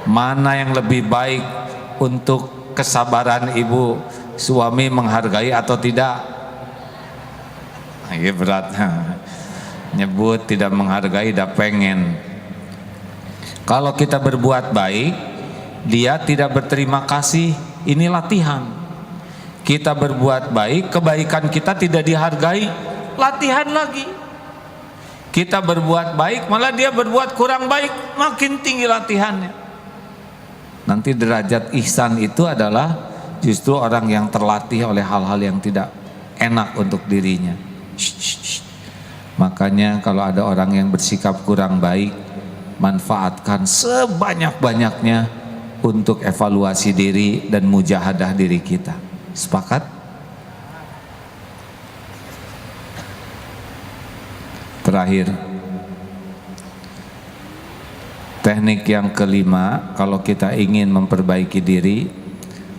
Speaker 2: mana yang lebih baik untuk kesabaran ibu? Suami menghargai atau tidak? Ini berat. Nyebut tidak menghargai, dah pengen. Kalau kita berbuat baik, dia tidak berterima kasih, ini latihan. Kita berbuat baik, kebaikan kita tidak dihargai, latihan lagi. Kita berbuat baik, malah dia berbuat kurang baik, makin tinggi latihannya. Nanti derajat ihsan itu adalah justru orang yang terlatih oleh hal-hal yang tidak enak untuk dirinya. Makanya kalau ada orang yang bersikap kurang baik, manfaatkan sebanyak-banyaknya untuk evaluasi diri dan mujahadah diri kita. Sepakat? Terakhir, teknik yang kelima, kalau kita ingin memperbaiki diri,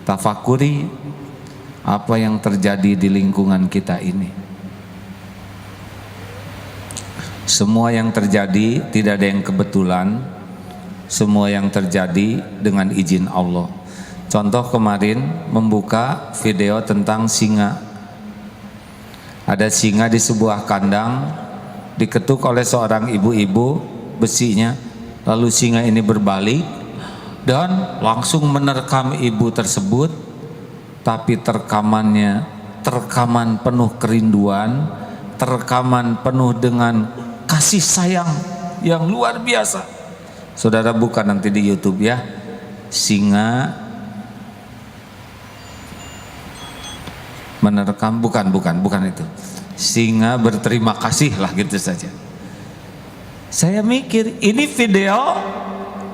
Speaker 2: tafakuri apa yang terjadi di lingkungan kita ini. Semua yang terjadi tidak ada yang kebetulan, semua yang terjadi dengan izin Allah. Contoh kemarin membuka video tentang singa. Ada singa di sebuah kandang, diketuk oleh seorang ibu-ibu besinya, lalu singa ini berbalik dan langsung menerkam ibu tersebut, tapi terkaman penuh kerinduan, terkaman penuh dengan kasih sayang yang luar biasa. Saudara buka nanti di YouTube ya, singa menerkam, bukan itu, singa berterima kasih lah, gitu saja. Saya mikir ini video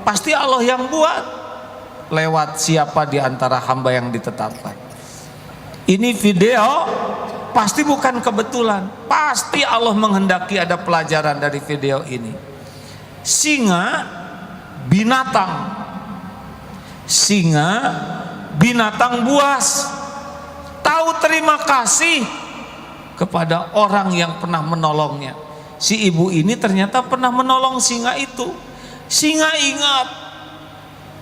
Speaker 2: pasti Allah yang buat, lewat siapa di antara hamba yang ditetapkan. Ini video pasti bukan kebetulan, pasti Allah menghendaki ada pelajaran dari video ini. Singa binatang buas, tahu terima kasih kepada orang yang pernah menolongnya. Si ibu ini ternyata pernah menolong singa itu. Singa ingat,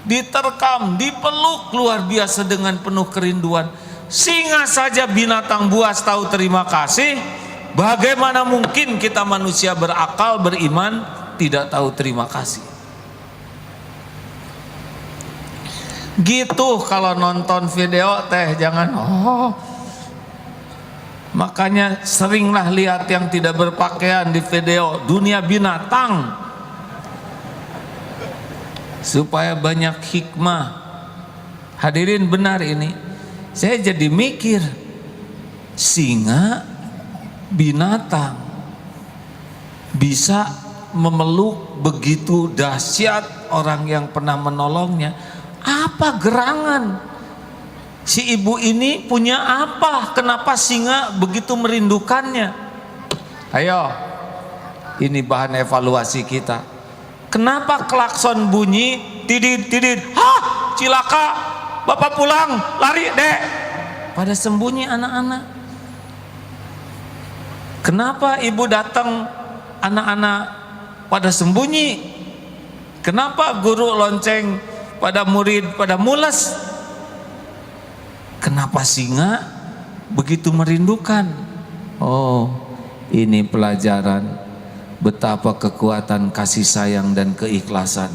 Speaker 2: diterkam, dipeluk luar biasa dengan penuh kerinduan. Singa saja binatang buas tahu terima kasih, bagaimana mungkin kita manusia berakal, beriman tidak tahu terima kasih? Gitu kalau nonton video teh, jangan makanya seringlah lihat yang tidak berpakaian di video dunia binatang, supaya banyak hikmah. Hadirin, benar ini. Saya jadi mikir, singa binatang bisa memeluk begitu dahsyat orang yang pernah menolongnya. Apa gerangan si ibu ini, punya apa? Kenapa singa begitu merindukannya? Ayo, ini bahan evaluasi kita. Kenapa klakson bunyi, tidit, hah, cilaka, bapak pulang, lari dek, pada sembunyi anak-anak? Kenapa ibu datang, anak-anak pada sembunyi? Kenapa guru lonceng pada murid pada mules? Kenapa singa begitu merindukan? Oh, ini pelajaran betapa kekuatan kasih sayang dan keikhlasan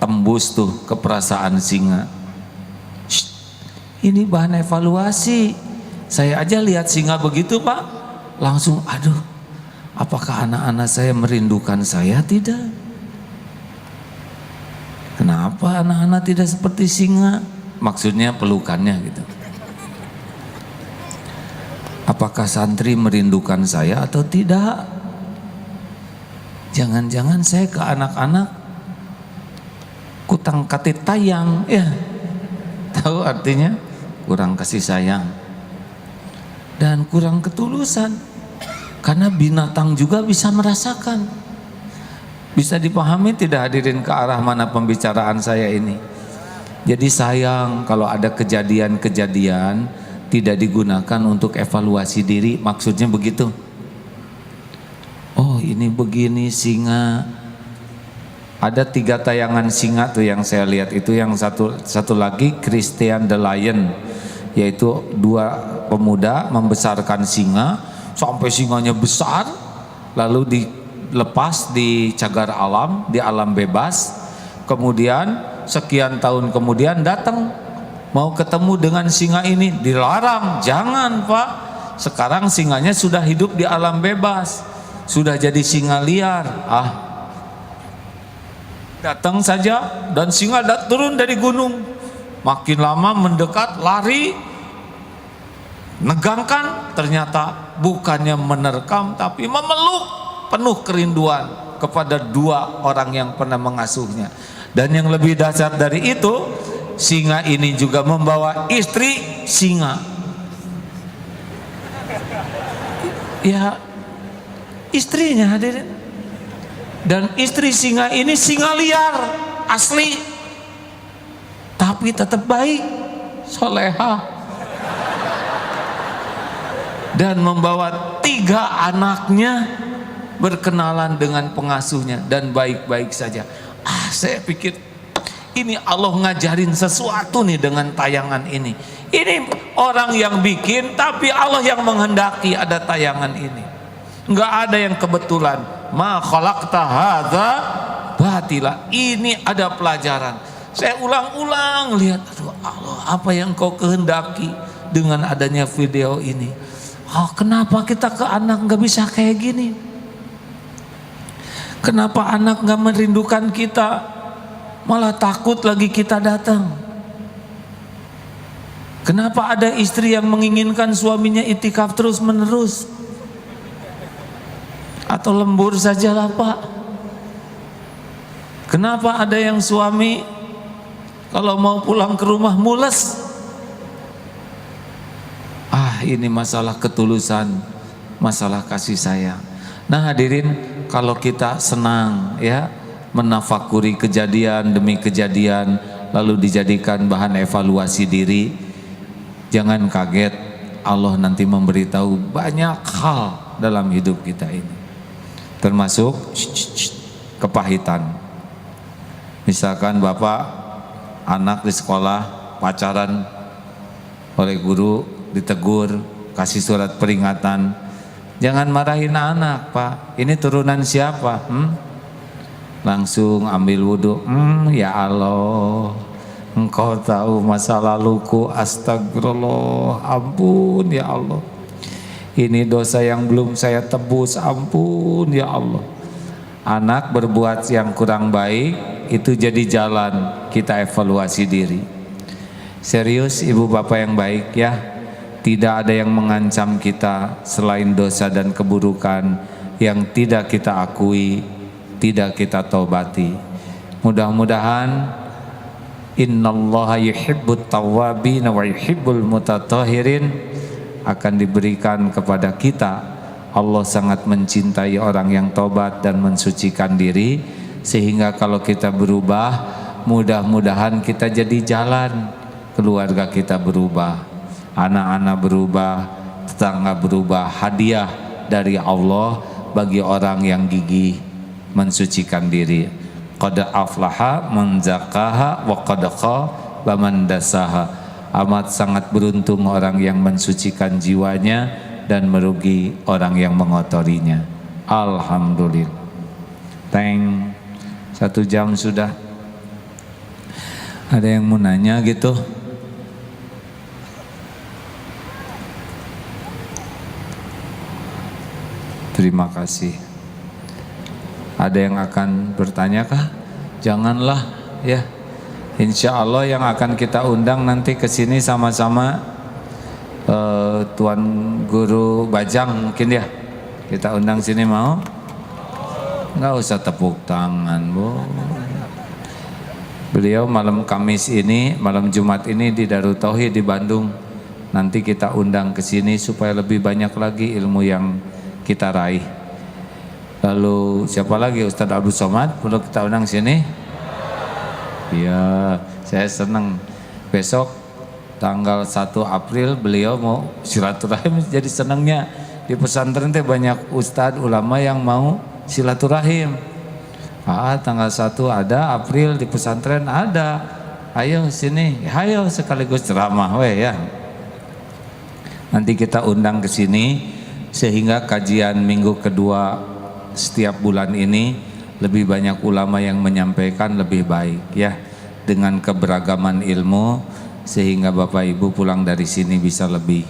Speaker 2: tembus tuh ke perasaan singa. Ini bahan evaluasi. Saya aja lihat singa begitu Pak, langsung aduh, apakah anak-anak saya merindukan saya? Tidak. Kenapa anak-anak tidak seperti singa? Maksudnya pelukannya gitu. Apakah santri merindukan saya atau tidak? Jangan-jangan saya ke anak-anak kutang katit tayang, ya. Tahu artinya? Kurang kasih sayang dan kurang ketulusan. Karena binatang juga bisa merasakan. Bisa dipahami tidak hadirin ke arah mana pembicaraan saya ini? Jadi sayang kalau ada kejadian-kejadian tidak digunakan untuk evaluasi diri, maksudnya begitu. Oh, ini begini singa Ada 3 tayangan singa tuh yang saya lihat itu, yang satu lagi Christian the Lion, yaitu 2 pemuda membesarkan singa sampai singanya besar, lalu dilepas di cagar alam, di alam bebas. Kemudian sekian tahun kemudian datang mau ketemu dengan singa ini, dilarang, jangan Pak, sekarang singanya sudah hidup di alam bebas, sudah jadi singa liar. Datang saja dan singa turun dari gunung, makin lama mendekat, lari, negangkan, ternyata bukannya menerkam tapi memeluk, penuh kerinduan kepada 2 orang yang pernah mengasuhnya. Dan yang lebih dahsyat dari itu, singa ini juga membawa istri singa. Ya, istrinya hadirin. Dan istri singa ini singa liar asli, tapi tetap baik, soleha, dan membawa 3 anaknya berkenalan dengan pengasuhnya dan baik-baik saja. Saya pikir ini Allah ngajarin sesuatu nih dengan tayangan ini. Ini orang yang bikin, tapi Allah yang menghendaki ada tayangan ini. Enggak ada yang kebetulan. Ma khalaqta hadza batila. Ini ada pelajaran. Saya ulang-ulang lihat, aduh Allah, apa yang Kau kehendaki dengan adanya video ini? Kenapa kita ke anak nggak bisa kayak gini? Kenapa anak nggak merindukan kita, malah takut lagi kita datang? Kenapa ada istri yang menginginkan suaminya itikaf terus menerus? Atau lembur sajalah Pak. Kenapa ada yang suami kalau mau pulang ke rumah mules? Ini masalah ketulusan, masalah kasih sayang. Nah hadirin, kalau kita senang ya menafakuri kejadian demi kejadian, lalu dijadikan bahan evaluasi diri, jangan kaget Allah nanti memberitahu banyak hal dalam hidup kita ini, termasuk kepahitan. Misalkan bapak anak di sekolah pacaran oleh guru, ditegur, kasih surat peringatan, jangan marahin anak Pak, ini turunan siapa? Langsung ambil wudhu. Ya Allah, Engkau tahu masa laluku, astagfirullah, ampun ya Allah, ini dosa yang belum saya tebus, ampun ya Allah. Anak berbuat yang kurang baik, itu jadi jalan kita evaluasi diri. Serius ibu bapak yang baik ya, tidak ada yang mengancam kita selain dosa dan keburukan yang tidak kita akui, tidak kita taubati. Mudah-mudahan innallaha yuhibbut tawwabin wa yuhibbul mutatahhirin akan diberikan kepada kita. Allah sangat mencintai orang yang tobat dan mensucikan diri, sehingga kalau kita berubah, mudah-mudahan kita jadi jalan, keluarga kita berubah, anak-anak berubah, tetangga berubah, hadiah dari Allah bagi orang yang gigih mensucikan diri. Qad aflaha man zakkaha wa qad khaba man dasaha. Amat sangat beruntung orang yang mensucikan jiwanya dan merugi orang yang mengotorinya. Alhamdulillah. 1 jam sudah. Ada yang mau nanya gitu? Terima kasih. Ada yang akan bertanya kah? Janganlah ya. Insya Allah yang akan kita undang nanti ke sini sama-sama Tuan Guru Bajang mungkin ya. Kita undang sini, mau? Nggak usah tepuk tangan Bu. Beliau malam Kamis ini, malam Jumat ini di Darut Tauhid di Bandung. Nanti kita undang ke sini supaya lebih banyak lagi ilmu yang kita raih. Lalu siapa lagi? Ustadz Abdul Somad perlu kita undang sini? Iya, saya senang. Besok tanggal 1 April beliau mau silaturahim, jadi senangnya di pesantren teh banyak ustadz ulama yang mau silaturahim. Tanggal 1 ada, April di pesantren ada. Ayo sini, ayo sekaligus ceramah ya. Nanti kita undang ke sini sehingga kajian minggu kedua setiap bulan ini lebih banyak ulama yang menyampaikan lebih baik ya, dengan keberagaman ilmu sehingga Bapak Ibu pulang dari sini bisa lebih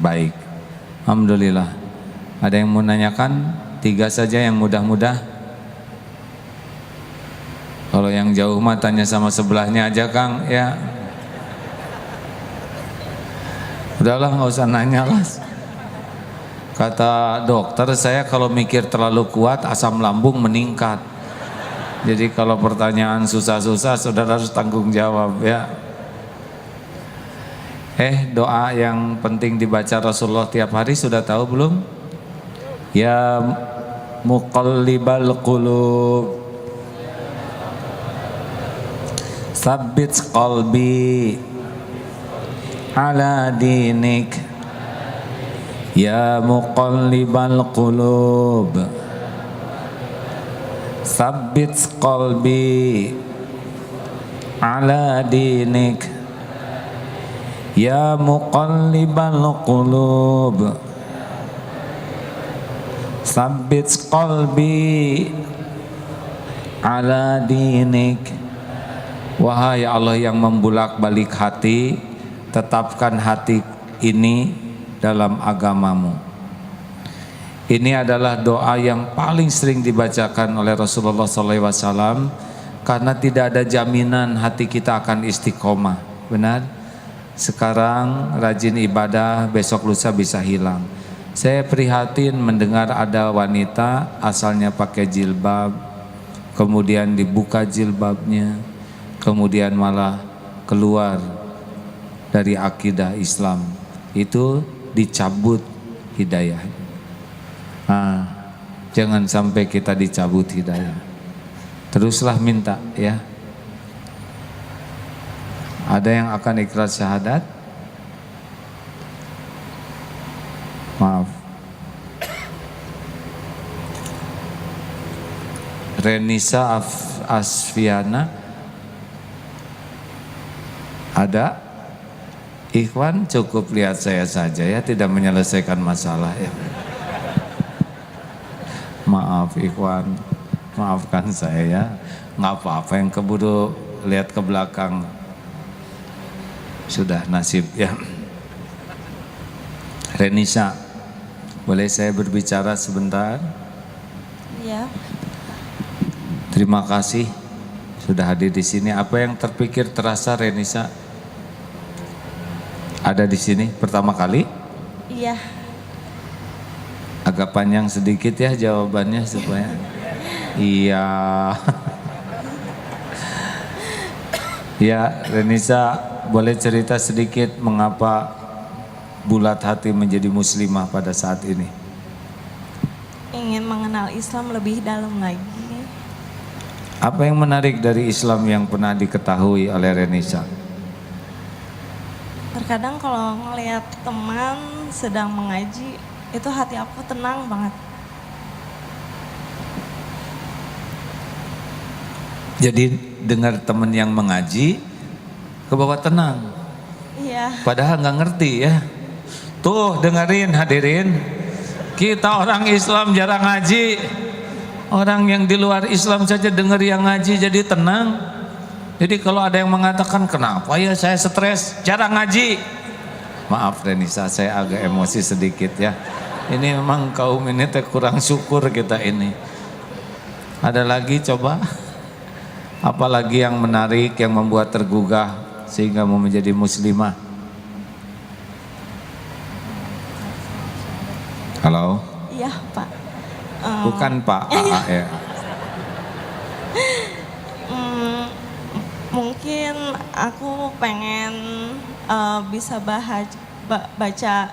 Speaker 2: baik. Alhamdulillah. Ada yang mau nanyakan? 3 saja yang mudah-mudah. Kalau yang jauh mah tanya sama sebelahnya aja Kang ya. Udahlah nggak usah nanya lah. Kata dokter saya kalau mikir terlalu kuat asam lambung meningkat. Jadi kalau pertanyaan susah-susah saudara harus tanggung jawab ya. Doa yang penting dibaca Rasulullah tiap hari sudah tahu belum? Ya muqallibal qulub Sabbit qalbi ala dinik ya muqallibal qulub Sabbit qalbi ala dinik ya muqallibal qulub Sabbit qalbi ala dinik. Wahai Allah yang membulak-balik hati, tetapkan hati ini dalam agamamu. Ini adalah doa yang paling sering dibacakan oleh Rasulullah SAW karena tidak ada jaminan hati kita akan istiqomah. Benar? Sekarang rajin ibadah, besok lusa bisa hilang. Saya prihatin mendengar ada wanita asalnya pakai jilbab, kemudian dibuka jilbabnya, kemudian malah keluar dari akidah Islam, itu dicabut hidayah. Jangan sampai kita dicabut hidayah. Teruslah minta ya. Ada yang akan ikhlas syahadat? Maaf. Renisa Asfiana ada? Ikhwan cukup lihat saya saja ya, tidak menyelesaikan masalah ya. Maaf Ikhwan, maafkan saya ya. Nggak apa-apa, yang keburu lihat ke belakang sudah nasib ya. Renisa, boleh saya berbicara sebentar?
Speaker 3: Iya.
Speaker 2: Terima kasih sudah hadir di sini. Apa yang terpikir terasa Renisa ada di sini pertama kali?
Speaker 3: Iya.
Speaker 2: Agak panjang sedikit ya jawabannya supaya. Iya. Ya, Renisa boleh cerita sedikit mengapa bulat hati menjadi muslimah pada saat ini?
Speaker 3: Ingin mengenal Islam lebih dalam lagi.
Speaker 2: Apa yang menarik dari Islam yang pernah diketahui oleh Renisa?
Speaker 3: Terkadang kalau ngelihat teman sedang mengaji, itu hati aku tenang banget.
Speaker 2: Jadi dengar teman yang mengaji ke bawah tenang.
Speaker 3: Iya.
Speaker 2: Padahal nggak ngerti ya. Tuh dengerin hadirin, kita orang Islam jarang ngaji. Orang yang di luar Islam saja dengar yang ngaji jadi tenang. Jadi kalau ada yang mengatakan kenapa ya saya stres, jarang ngaji. Maaf Renisa, saya agak emosi sedikit ya. Ini memang kaum ini kurang syukur kita ini. Ada lagi coba? Apalagi yang menarik, yang membuat tergugah sehingga mau menjadi muslimah? Halo?
Speaker 3: Iya Pak.
Speaker 2: Bukan Pak AA ya.
Speaker 3: Mungkin aku pengen bisa baca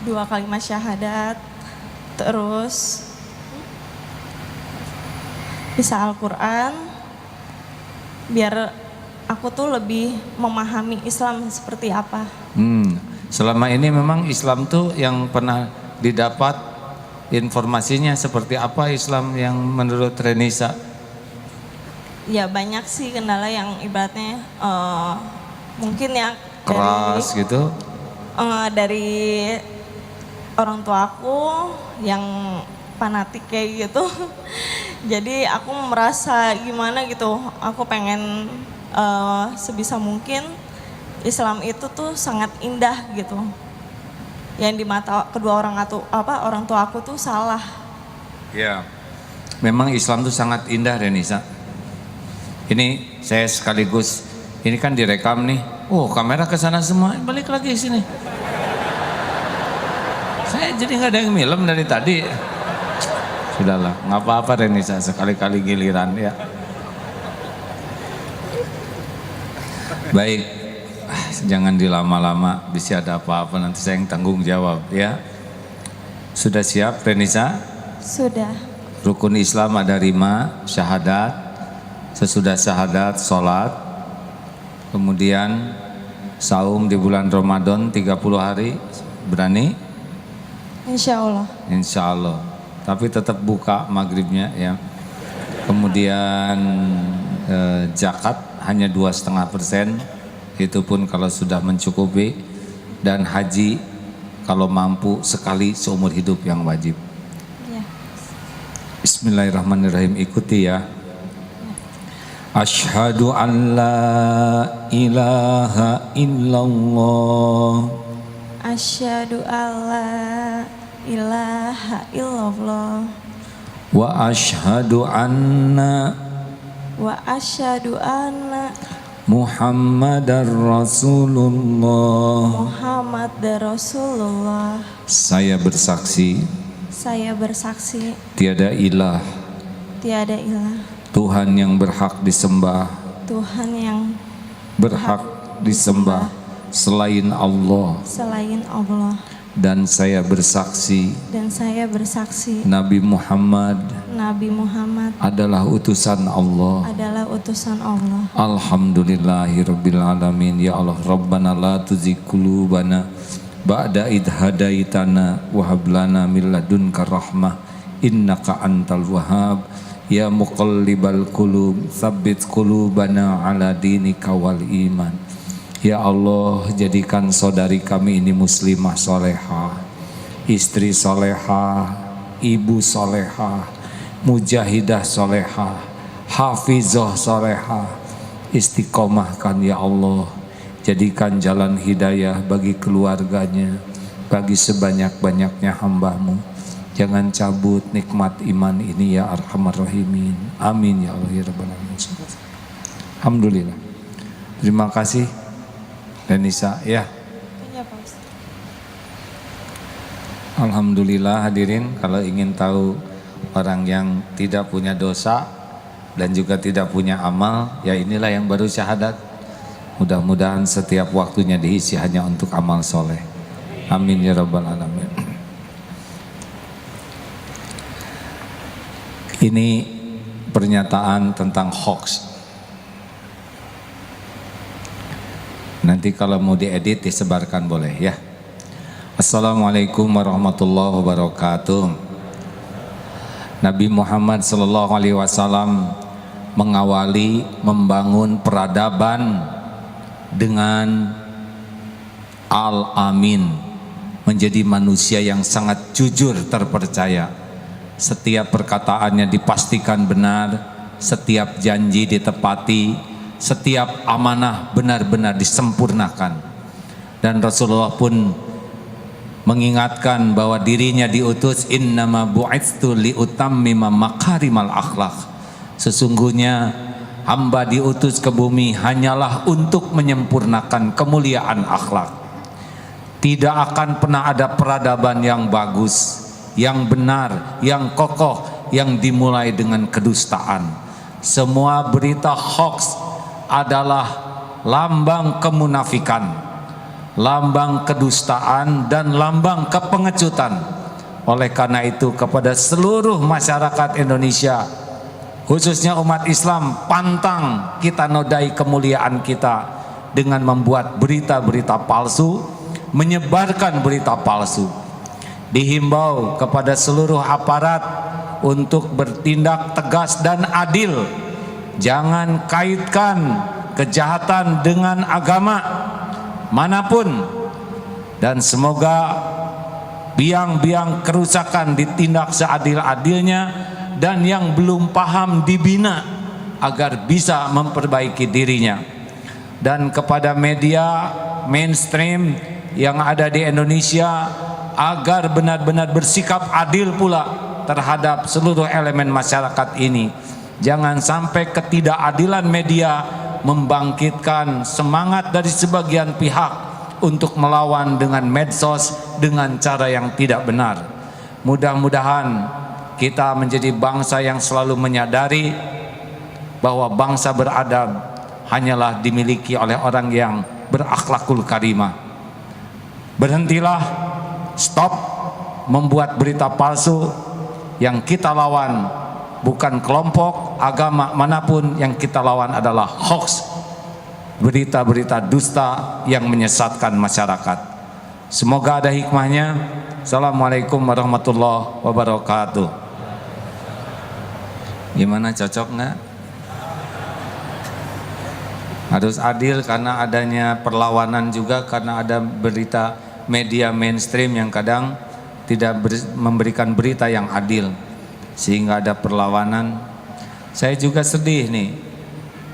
Speaker 3: 2 kalimat syahadat, terus bisa Al-Quran, biar aku tuh lebih memahami Islam seperti apa.
Speaker 2: Selama ini memang Islam tuh yang pernah didapat informasinya seperti apa Islam yang menurut Renisa?
Speaker 3: Ya banyak sih kendala yang ibaratnya mungkin ya
Speaker 2: Keras gitu?
Speaker 3: dari orang tua aku yang fanatik kayak gitu. Jadi aku merasa gimana gitu, aku pengen sebisa mungkin Islam itu tuh sangat indah gitu. Yang di mata kedua orang tua aku tuh salah.
Speaker 2: Ya. Memang Islam tuh sangat indah Renisa. Ini saya sekaligus, ini kan direkam nih. Oh, kamera ke sana semua, balik lagi sini. Saya jadi nggak ada yang film dari tadi. Sudahlah, nggak apa-apa Renisa, sekali-kali giliran ya. Baik, jangan dilama-lama, bisa ada apa-apa nanti saya yang tanggung jawab ya. Sudah siap Renisa?
Speaker 3: Sudah.
Speaker 2: Rukun Islam ada 5, syahadat, sesudah syahadat sholat, kemudian saum di bulan Ramadan 30 hari, berani?
Speaker 3: Insya Allah.
Speaker 2: Insya Allah, tapi tetap buka maghribnya ya. Kemudian zakat hanya 2,5%, itu pun kalau sudah mencukupi, dan haji kalau mampu sekali seumur hidup yang wajib.
Speaker 3: Ya.
Speaker 2: Bismillahirrahmanirrahim, ikuti ya. Asyhadu an la ilaha illallah.
Speaker 3: Asyhadu alla ilaha illallah.
Speaker 2: Wa asyhadu anna Muhammadar Rasulullah.
Speaker 3: Muhammad Rasulullah.
Speaker 2: Saya bersaksi tiada ilah Tuhan yang berhak disembah selain Allah, dan saya bersaksi Nabi Muhammad adalah utusan Allah. Alhamdulillahirabbil alamin. Ya Allah, Rabbana la tuzigh qulubana ba'da idh hadaitana wa hab lana min ladunka rahmah innaka antal wahhab. Ya muqallibal qulub tsabbit qulubana ala dinika wal iman. Ya Allah, jadikan saudari kami ini muslimah solehah, istri solehah, ibu solehah, mujahidah solehah, hafizah solehah. Istiqomahkan ya Allah, jadikan jalan hidayah bagi keluarganya, bagi sebanyak-banyaknya hamba-Mu. Jangan cabut nikmat iman ini ya Arhamar Rahimin. Amin ya Allah ya Rabbal Alamin. Alhamdulillah. Terima kasih Renisa ya.
Speaker 3: Iya, Pak Ustaz.
Speaker 2: Alhamdulillah hadirin, kalau ingin tahu orang yang tidak punya dosa dan juga tidak punya amal, ya inilah yang baru syahadat. Mudah-mudahan setiap waktunya diisi hanya untuk amal soleh. Amin ya Rabbal Alamin. Ini pernyataan tentang hoax. Nanti kalau mau diedit disebarkan boleh ya. Assalamualaikum warahmatullahi wabarakatuh. Nabi Muhammad SAW mengawali membangun peradaban dengan Al-Amin, menjadi manusia yang sangat jujur terpercaya. Setiap perkataannya dipastikan benar, setiap janji ditepati, setiap amanah benar-benar disempurnakan. Dan Rasulullah pun mengingatkan bahwa dirinya diutus, innama bu'itstu liutammima makarimal akhlak. Sesungguhnya hamba diutus ke bumi hanyalah untuk menyempurnakan kemuliaan akhlak. Tidak akan pernah ada peradaban yang bagus, yang benar, yang kokoh, yang dimulai dengan kedustaan. Semua berita hoax adalah lambang kemunafikan, lambang kedustaan, dan lambang kepengecutan. Oleh karena itu, kepada seluruh masyarakat Indonesia, khususnya umat Islam, pantang kita nodai kemuliaan kita dengan membuat berita-berita palsu, menyebarkan berita palsu. dihimbau kepada seluruh aparat untuk bertindak tegas dan adil. Jangan kaitkan kejahatan dengan agama manapun, dan semoga biang-biang kerusakan ditindak seadil-adilnya, dan yang belum paham dibina agar bisa memperbaiki dirinya. Dan kepada media mainstream yang ada di Indonesia, agar benar-benar bersikap adil pula terhadap seluruh elemen masyarakat ini. Jangan sampai ketidakadilan media membangkitkan semangat dari sebagian pihak untuk melawan dengan medsos dengan cara yang tidak benar. Mudah-mudahan kita menjadi bangsa yang selalu menyadari bahwa bangsa beradab hanyalah dimiliki oleh orang yang berakhlakul karimah. Berhentilah, stop membuat berita palsu. Yang kita lawan bukan kelompok agama manapun, yang kita lawan adalah hoax, berita-berita dusta yang menyesatkan masyarakat. Semoga ada hikmahnya. Assalamualaikum warahmatullahi wabarakatuh. Gimana, cocok nggak? Harus adil karena adanya perlawanan juga, karena ada berita media mainstream yang kadang tidak memberikan berita yang adil, sehingga ada perlawanan. Saya juga sedih nih,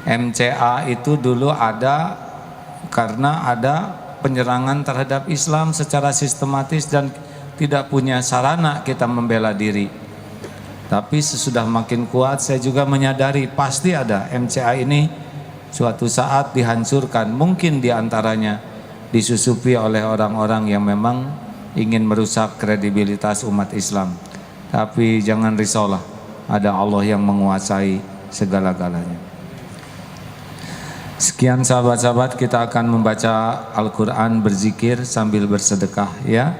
Speaker 2: MCA itu dulu ada karena ada penyerangan terhadap Islam secara sistematis dan tidak punya sarana kita membela diri. Tapi sesudah makin kuat, saya juga menyadari pasti ada MCA ini suatu saat dihancurkan. Mungkin diantaranya disusupi oleh orang-orang yang memang ingin merusak kredibilitas umat Islam. Tapi jangan risaulah, ada Allah yang menguasai segala-galanya. Sekian sahabat-sahabat, kita akan membaca Al-Quran, berzikir sambil bersedekah ya.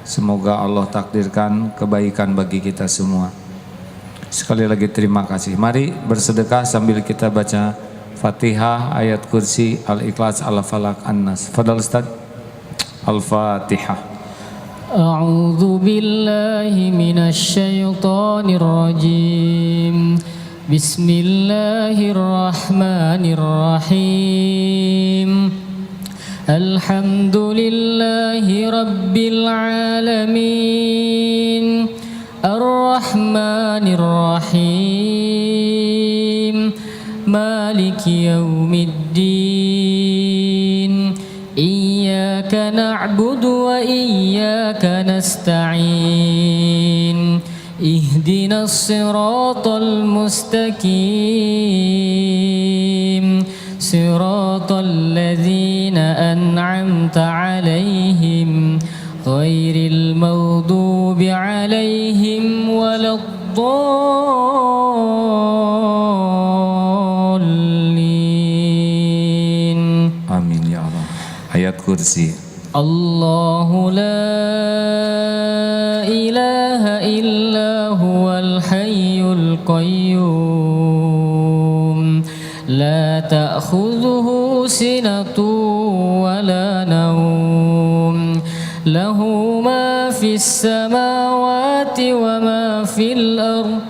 Speaker 2: Semoga Allah takdirkan kebaikan bagi kita semua. Sekali lagi terima kasih. Mari bersedekah sambil kita baca Fatihah, ayat kursi, Al-Ikhlas, Al-Falaq, An-Nas. Fadal Ustaz. Al-Fatihah.
Speaker 4: A'udzu billahi minasy syaithanir rajim. Bismillahirrahmanirrahim. Alhamdulillahi rabbil alamin. Ar-Rahmanir Rahim. Maliki yaumiddin. Iyyaka na'budu wa iyyaka nasta'in. Ihdinas siratal mustaqim. Siratal ladzina an'amta 'alaihim ghairil maghdubi 'alaihim waladdallin.
Speaker 2: Amin ya Allah. Ayat kursi.
Speaker 4: Allahu la ilaha illa huwal hayyul qayyum. La ta'khudhuhu sinatun wa la nawm. Lahu ma fis samawati wa ma fil ardh.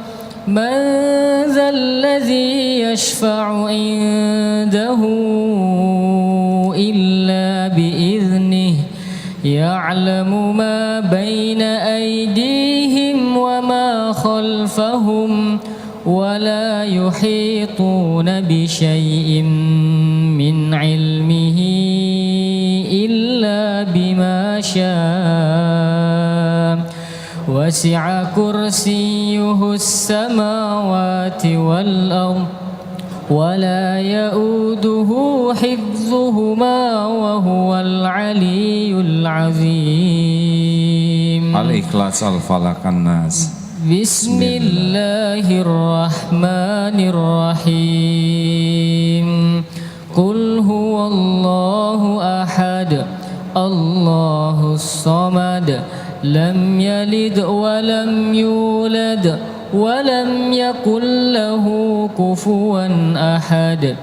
Speaker 4: Man dhal ladzi yashfa'u 'indahu illa bi'idhnihi. Ya'lamu ma baina aydihim wa ma khalfahum. ولا يحيطون بشيء من علمه إلا بما شاء وسع كرسيه السماوات والأرض ولا يؤوده حفظهما وهو العلي العظيم.
Speaker 2: Al-Ikhlas, Al-Falaq, An-Nas.
Speaker 4: Bismillahirrahmanirrahim. Qul huwallahu ahad, Allahus samad, lam yalid wa lam yulad wa lam yakul lahu kufuwan ahad.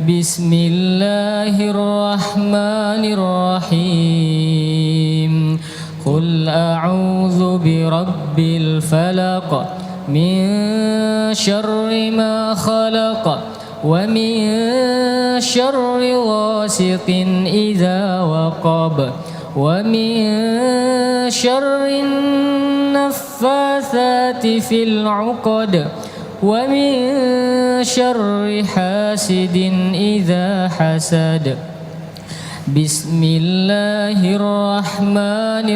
Speaker 4: Bismillahirrahmanirrahim. قل أعوذ برب الفلق من شر ما خلق ومن شر غاسق إذا وقب ومن شر النفاثات في العقد ومن شر حاسد إذا حسد بسم الله الرحمن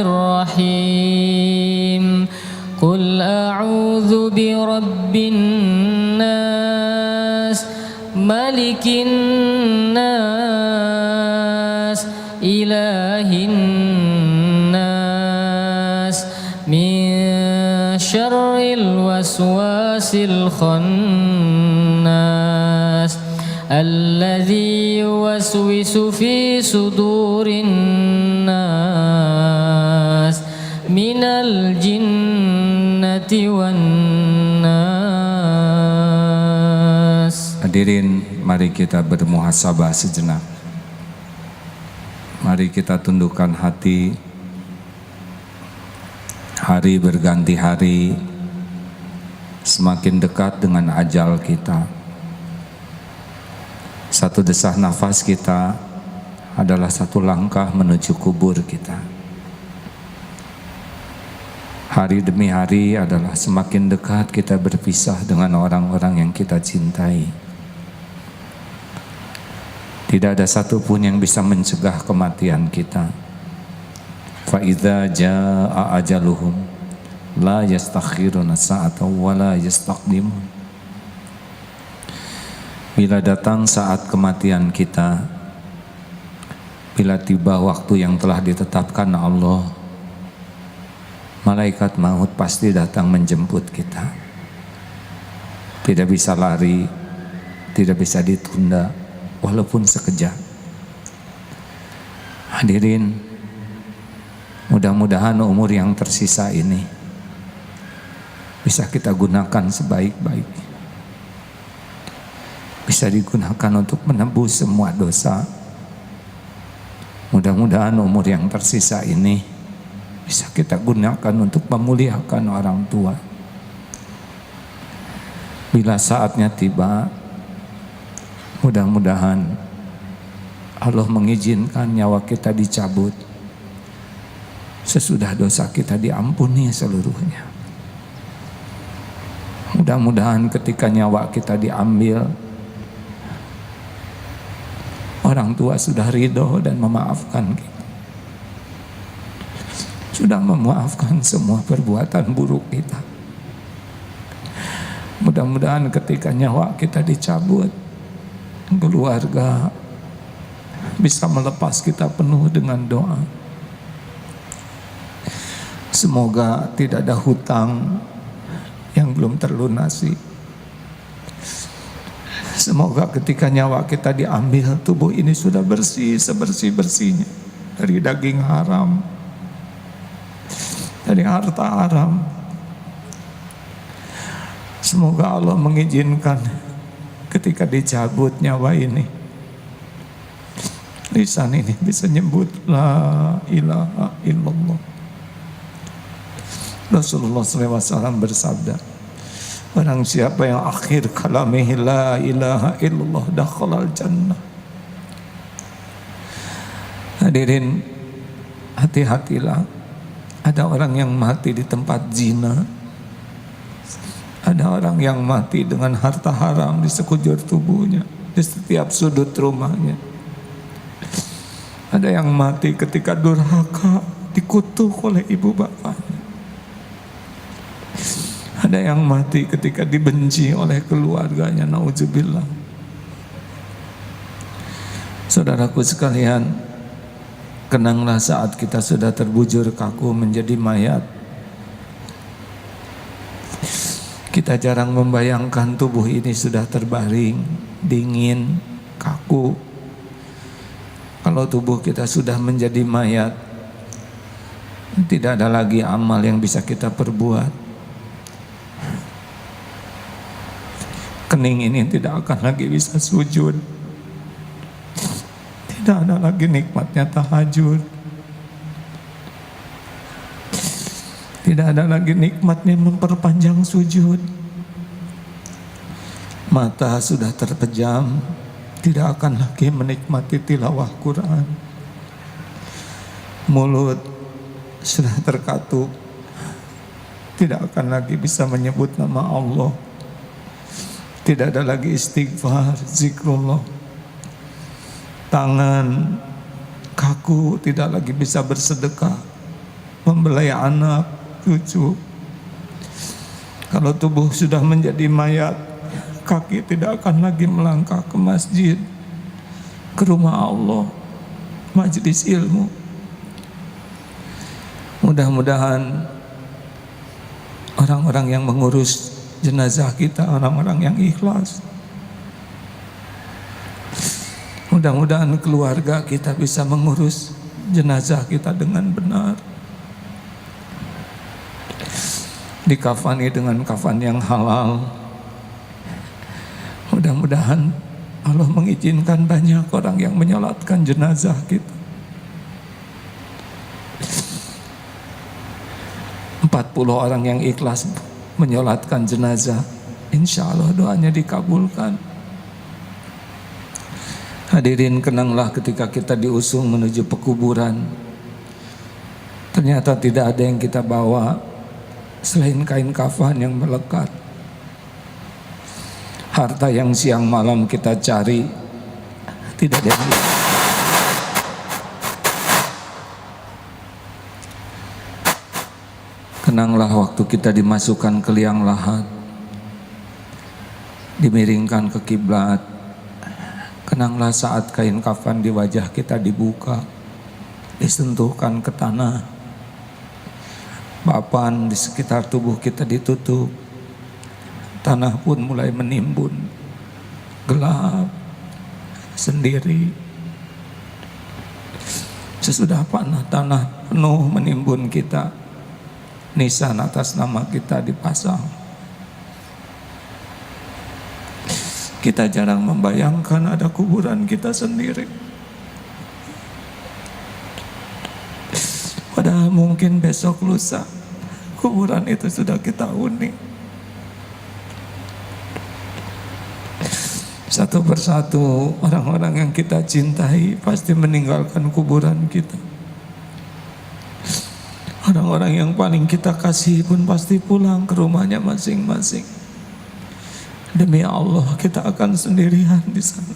Speaker 4: الرحيم قل أعوذ برب الناس ملك الناس إله الناس من شر الوسواس الخناس الذي يوسوس في صدور الناس من الجنة والناس.
Speaker 2: Hadirin, mari kita bermuhasabah sejenak. Mari kita tundukkan hati. Hari berganti hari, semakin dekat dengan ajal kita. Satu desah nafas kita adalah satu langkah menuju kubur kita. Hari demi hari adalah semakin dekat kita berpisah dengan orang-orang yang kita cintai. Tidak ada satupun yang bisa mencegah kematian kita. Fa idza jaa ajaluhum la yastakhiruna sa'atan wa la yastaqdimun. Bila datang saat kematian kita, bila tiba waktu yang telah ditetapkan Allah, malaikat maut pasti datang menjemput kita. Tidak bisa lari, tidak bisa ditunda, walaupun sekejap. Hadirin, mudah-mudahan umur yang tersisa ini bisa kita gunakan sebaik-baiknya. Bisa digunakan untuk menebus semua dosa. Mudah-mudahan umur yang tersisa ini bisa kita gunakan untuk memuliakan orang tua. Bila saatnya tiba, mudah-mudahan Allah mengizinkan nyawa kita dicabut sesudah dosa kita diampuni seluruhnya. Mudah-mudahan ketika nyawa kita diambil, orang tua sudah ridho dan memaafkan kita. Sudah memaafkan semua perbuatan buruk kita. Mudah-mudahan ketika nyawa kita dicabut, keluarga bisa melepas kita penuh dengan doa. Semoga tidak ada hutang yang belum terlunasi. Semoga ketika nyawa kita diambil, tubuh ini sudah bersih sebersih-bersihnya dari daging haram, dari harta haram. Semoga Allah mengizinkan ketika dicabut nyawa ini, lisan ini bisa nyebut la ilaha illallah. Rasulullah SAW bersabda, barang siapa yang akhir kalamihi la ilaha illallah dakhalal jannah. Hadirin, hati-hatilah. Ada orang yang mati di tempat zina. Ada orang yang mati dengan harta haram di sekujur tubuhnya, di setiap sudut rumahnya. Ada yang mati ketika durhaka, dikutuk oleh ibu bapaknya. Ada yang mati ketika dibenci oleh keluarganya, naudzubillah. Saudaraku sekalian, kenanglah saat kita sudah terbujur kaku menjadi mayat. Kita jarang membayangkan tubuh ini sudah terbaring, dingin, kaku. Kalau tubuh kita sudah menjadi mayat, tidak ada lagi amal yang bisa kita perbuat. Kening ini tidak akan lagi bisa sujud. Tidak ada lagi nikmatnya tahajud.
Speaker 1: Tidak ada lagi nikmatnya memperpanjang sujud. Mata sudah terpejam, tidak akan lagi menikmati tilawah Quran. Mulut sudah terkatup, tidak akan lagi bisa menyebut nama Allah. Tidak ada lagi istighfar, zikrullah. Tangan kaku, tidak lagi bisa bersedekah, membelai anak, cucu. Kalau tubuh sudah menjadi mayat, kaki tidak akan lagi melangkah ke masjid, ke rumah Allah, majelis ilmu. Mudah-mudahan orang-orang yang mengurus jenazah kita, orang-orang yang ikhlas. Mudah-mudahan keluarga kita bisa mengurus jenazah kita dengan benar. Dikafani dengan kafan yang halal. Mudah-mudahan Allah mengizinkan banyak orang yang menyolatkan jenazah kita. 40 orang yang ikhlas menyolatkan jenazah, insya Allah doanya dikabulkan. Hadirin, kenanglah ketika kita diusung menuju pekuburan, ternyata tidak ada yang kita bawa selain kain kafan yang melekat. Harta yang siang malam kita cari, tidak ada yang bisa. Kenanglah waktu kita dimasukkan ke liang lahat, dimiringkan ke kiblat. Kenanglah saat kain kafan di wajah kita dibuka, disentuhkan ke tanah. Papan di sekitar tubuh kita ditutup. Tanah pun mulai menimbun, gelap, sendiri. Sesudah tanah penuh menimbun kita, nisan atas nama kita dipasang. Kita jarang membayangkan ada kuburan kita sendiri. Padahal mungkin besok lusa kuburan itu sudah kita huni. Satu persatu orang-orang yang kita cintai pasti meninggalkan kuburan kita. Orang-orang yang paling kita kasih pun pasti pulang ke rumahnya masing-masing. Demi Allah, kita akan sendirian di sana.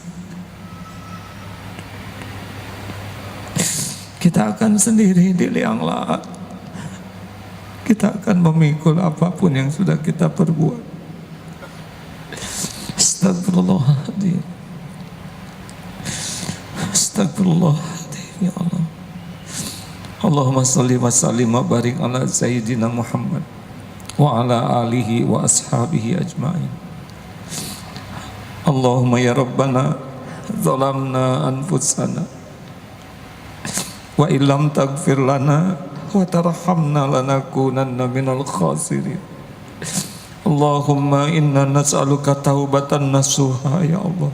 Speaker 1: Kita akan sendiri di liang lahat. Kita akan memikul apapun yang sudah kita perbuat. Astagfirullahaladzim. Astagfirullahaladzim, ya Allah. Allahumma salli wa sallim wa barik ala Sayyidina Muhammad wa ala alihi wa ashabihi ajma'in. Allahumma ya Rabbana zalamna anfusana wa illam taghfir lana wa tarhamna lanakunanna minal khasirin. Allahumma inna nas'aluka taubatan nasuha, ya Allah.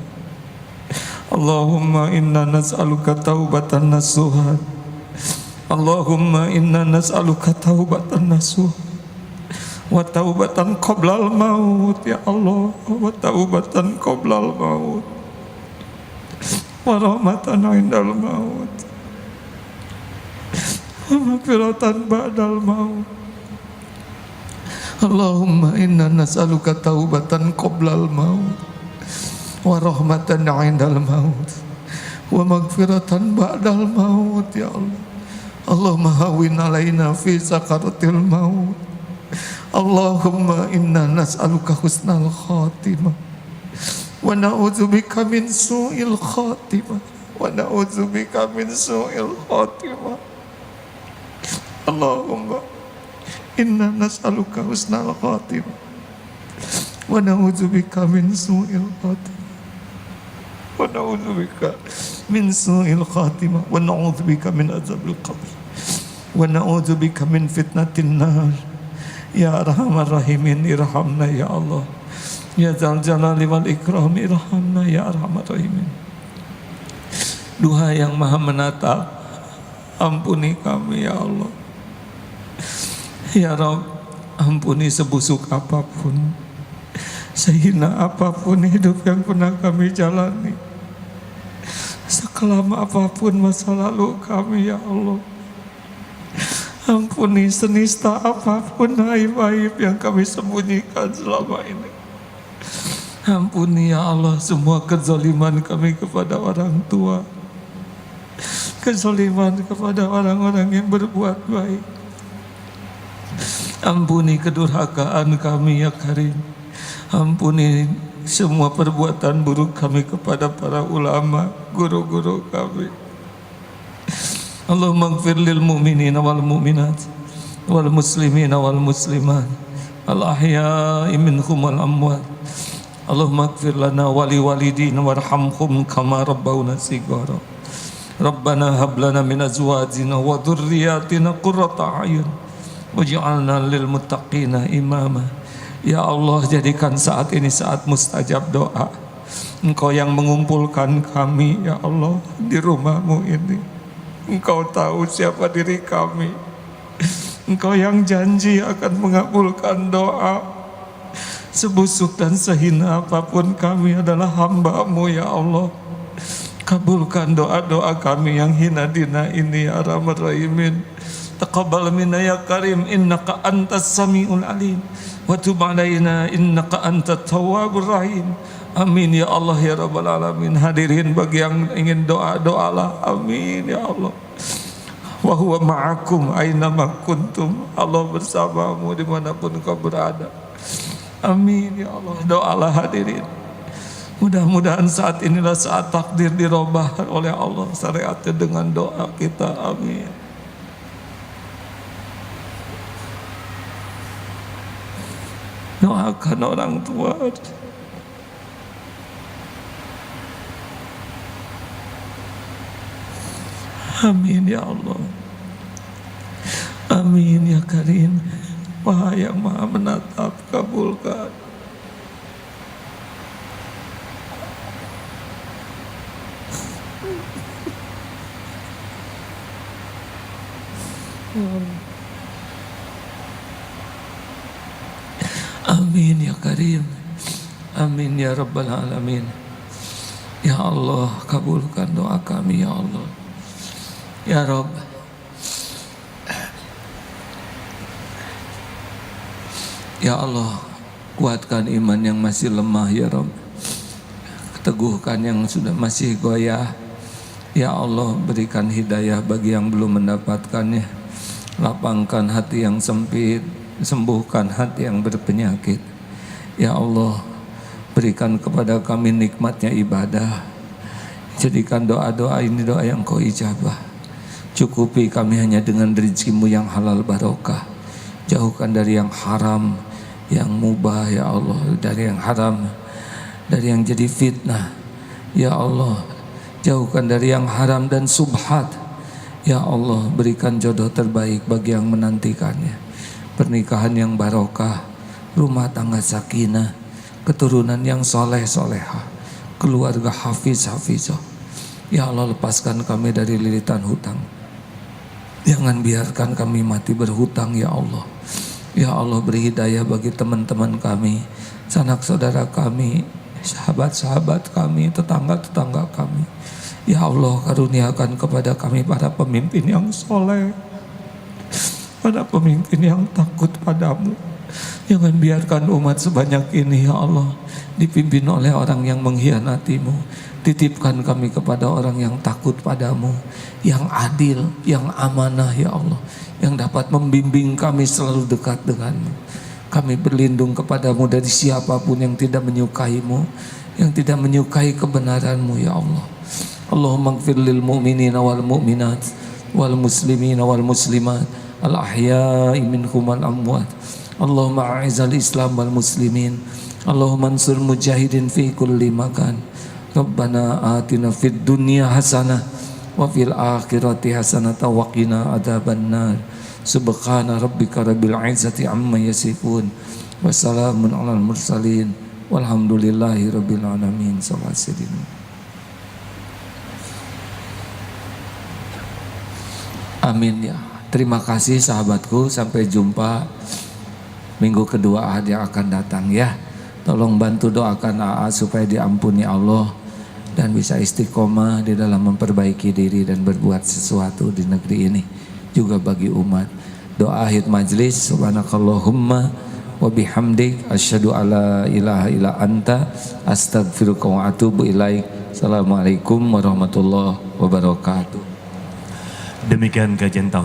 Speaker 1: Allahumma inna nas'aluka taubatan nasuha. Allahumma inna nas'aluka taubatan nasuha wa taubatan qoblal maut, ya Allah, wa taubatan qoblal maut wa rahmatan indal maut wa maghfiratan ba'dal maut. Allahumma inna nas'aluka taubatan qoblal maut wa rahmatan indal maut wa maghfiratan ba'dal maut, ya Allah. Allahumma hawin alaina fi sakaratil maut. Allahumma inna nas'aluka husnal khatimah wa na'udzubika min su'il khatimah wa na'udzubika min su'il khatimah. Allahumma inna nas'aluka husnal khatimah wa na'udzubika min su'il khatimah wa na'udzubika min su'il khatimah wa na'udzubika min azabil qabr wa na'udzubika min fitnatin nar. Ya Arhamar Rahimin, irhamna ya Allah. Ya Dzal Jalali wal Ikram, irhamna ya Arhamar Rahimin. Duha yang maha menatap, ampuni kami ya Allah. Ya Rabb, ampuni sebusuk apapun, sehina apapun hidup yang pernah kami jalani, sekelam apapun masa lalu kami ya Allah. Ampuni senista apapun aib-aib yang kami sembunyikan selama ini. Ampuni ya Allah semua kezaliman kami kepada orang tua, kezaliman kepada orang-orang yang berbuat baik. Ampuni kedurhakaan kami ya Karim. Ampuni semua perbuatan buruk kami kepada para ulama, guru-guru kami. Allahumma ighfir lil mu'minina wal mu'minat wal muslimina wal muslimat al ahya'i minhum wal amwat. Allahumma ighfir lana wa li walidina warhamhum kama rabbawna shighara. Rabbana hab lana min azwajina wa dhurriyyatina qurrata a'yun waj'alna lil muttaqina imama. Ya Allah, jadikan saat ini saat mustajab doa. Engkau yang mengumpulkan kami ya Allah di rumahmu ini. Engkau tahu siapa diri kami. Engkau yang janji akan mengabulkan doa. Sebusuk dan sehina apapun kami adalah hamba-Mu ya Allah. Kabulkan doa-doa kami yang hina dina ini ya Arhamar Rahimin. Taqabbal minna ya Karim, innaka antas samiul alim, wa tub alaina innaka antat tawwabur rahim. Amin ya Allah ya Rabbal Alamin. Hadirin bagi yang ingin doa-doalah. Amin ya Allah. Wa huwa ma'akum aynama kuntum. Allah bersamamu dimanapun kau berada. Amin ya Allah. Doalah hadirin. Mudah-mudahan saat inilah saat takdir dirubah oleh Allah syariatnya dengan doa kita. Amin. Doakan orang tua. Amin ya Allah. Amin ya Karim. Wahai yang maha menatap, kabulkan. Amin ya Karim. Amin ya Rabbal Alamin. Ya Allah, kabulkan doa kami ya Allah. Ya Rabb, ya Allah, kuatkan iman yang masih lemah ya Rabb. Teguhkan yang sudah masih goyah. Ya Allah, berikan hidayah bagi yang belum mendapatkannya. Lapangkan hati yang sempit, sembuhkan hati yang berpenyakit. Ya Allah, berikan kepada kami nikmatnya ibadah. Jadikan doa-doa ini doa yang Kau ijabah. Cukupi kami hanya dengan rezeki-Mu yang halal barokah. Jauhkan dari yang haram, yang mubah ya Allah, dari yang haram, dari yang jadi fitnah. Ya Allah, jauhkan dari yang haram dan subhat. Ya Allah, berikan jodoh terbaik bagi yang menantikannya. Pernikahan yang barokah, rumah tangga sakinah, keturunan yang soleh solehah, keluarga hafiz hafizah. Ya Allah, lepaskan kami dari lilitan hutang. Jangan biarkan kami mati berhutang ya Allah. Ya Allah, beri hidayah bagi teman-teman kami, sanak saudara kami, sahabat-sahabat kami, tetangga-tetangga kami. Ya Allah, karuniakan kepada kami para pemimpin yang soleh, para pemimpin yang takut padamu. Jangan biarkan umat sebanyak ini ya Allah dipimpin oleh orang yang mengkhianati-Mu. Titipkan kami kepada orang yang takut padamu, yang adil, yang amanah ya Allah, yang dapat membimbing kami selalu dekat denganmu. Kami berlindung kepadamu dari siapapun yang tidak menyukaimu, yang tidak menyukai kebenaranmu ya Allah. Allahumma ighfir lil mu'minina wal mu'minat wal muslimina wal muslimat al ahya'i minhum wal amwat. Allahumma a'izal islam wal muslimin. Allahumma ansur mujahidin fi kulli makan. Rabbana atina fid dunya hasanah wa fil akhirati hasanah wa qina adzabannar. Subhana rabbika rabbil izzati amma yasifun wa salamun alal mursalin walhamdulillahi rabbil alamin. Amin ya. Terima kasih sahabatku, sampai jumpa minggu kedua Ahad yang akan datang ya. Tolong bantu doakan AA supaya diampuni Allah dan bisa istiqomah di dalam memperbaiki diri dan berbuat sesuatu di negeri ini, juga bagi umat. Doa akhir majlis, subhanakallahumma wa bihamdik asyhadu alla ilaha illa anta astaghfiruka wa atubu ilaik. Assalamualaikum warahmatullahi wabarakatuh.
Speaker 5: Demikian kajian tauhid.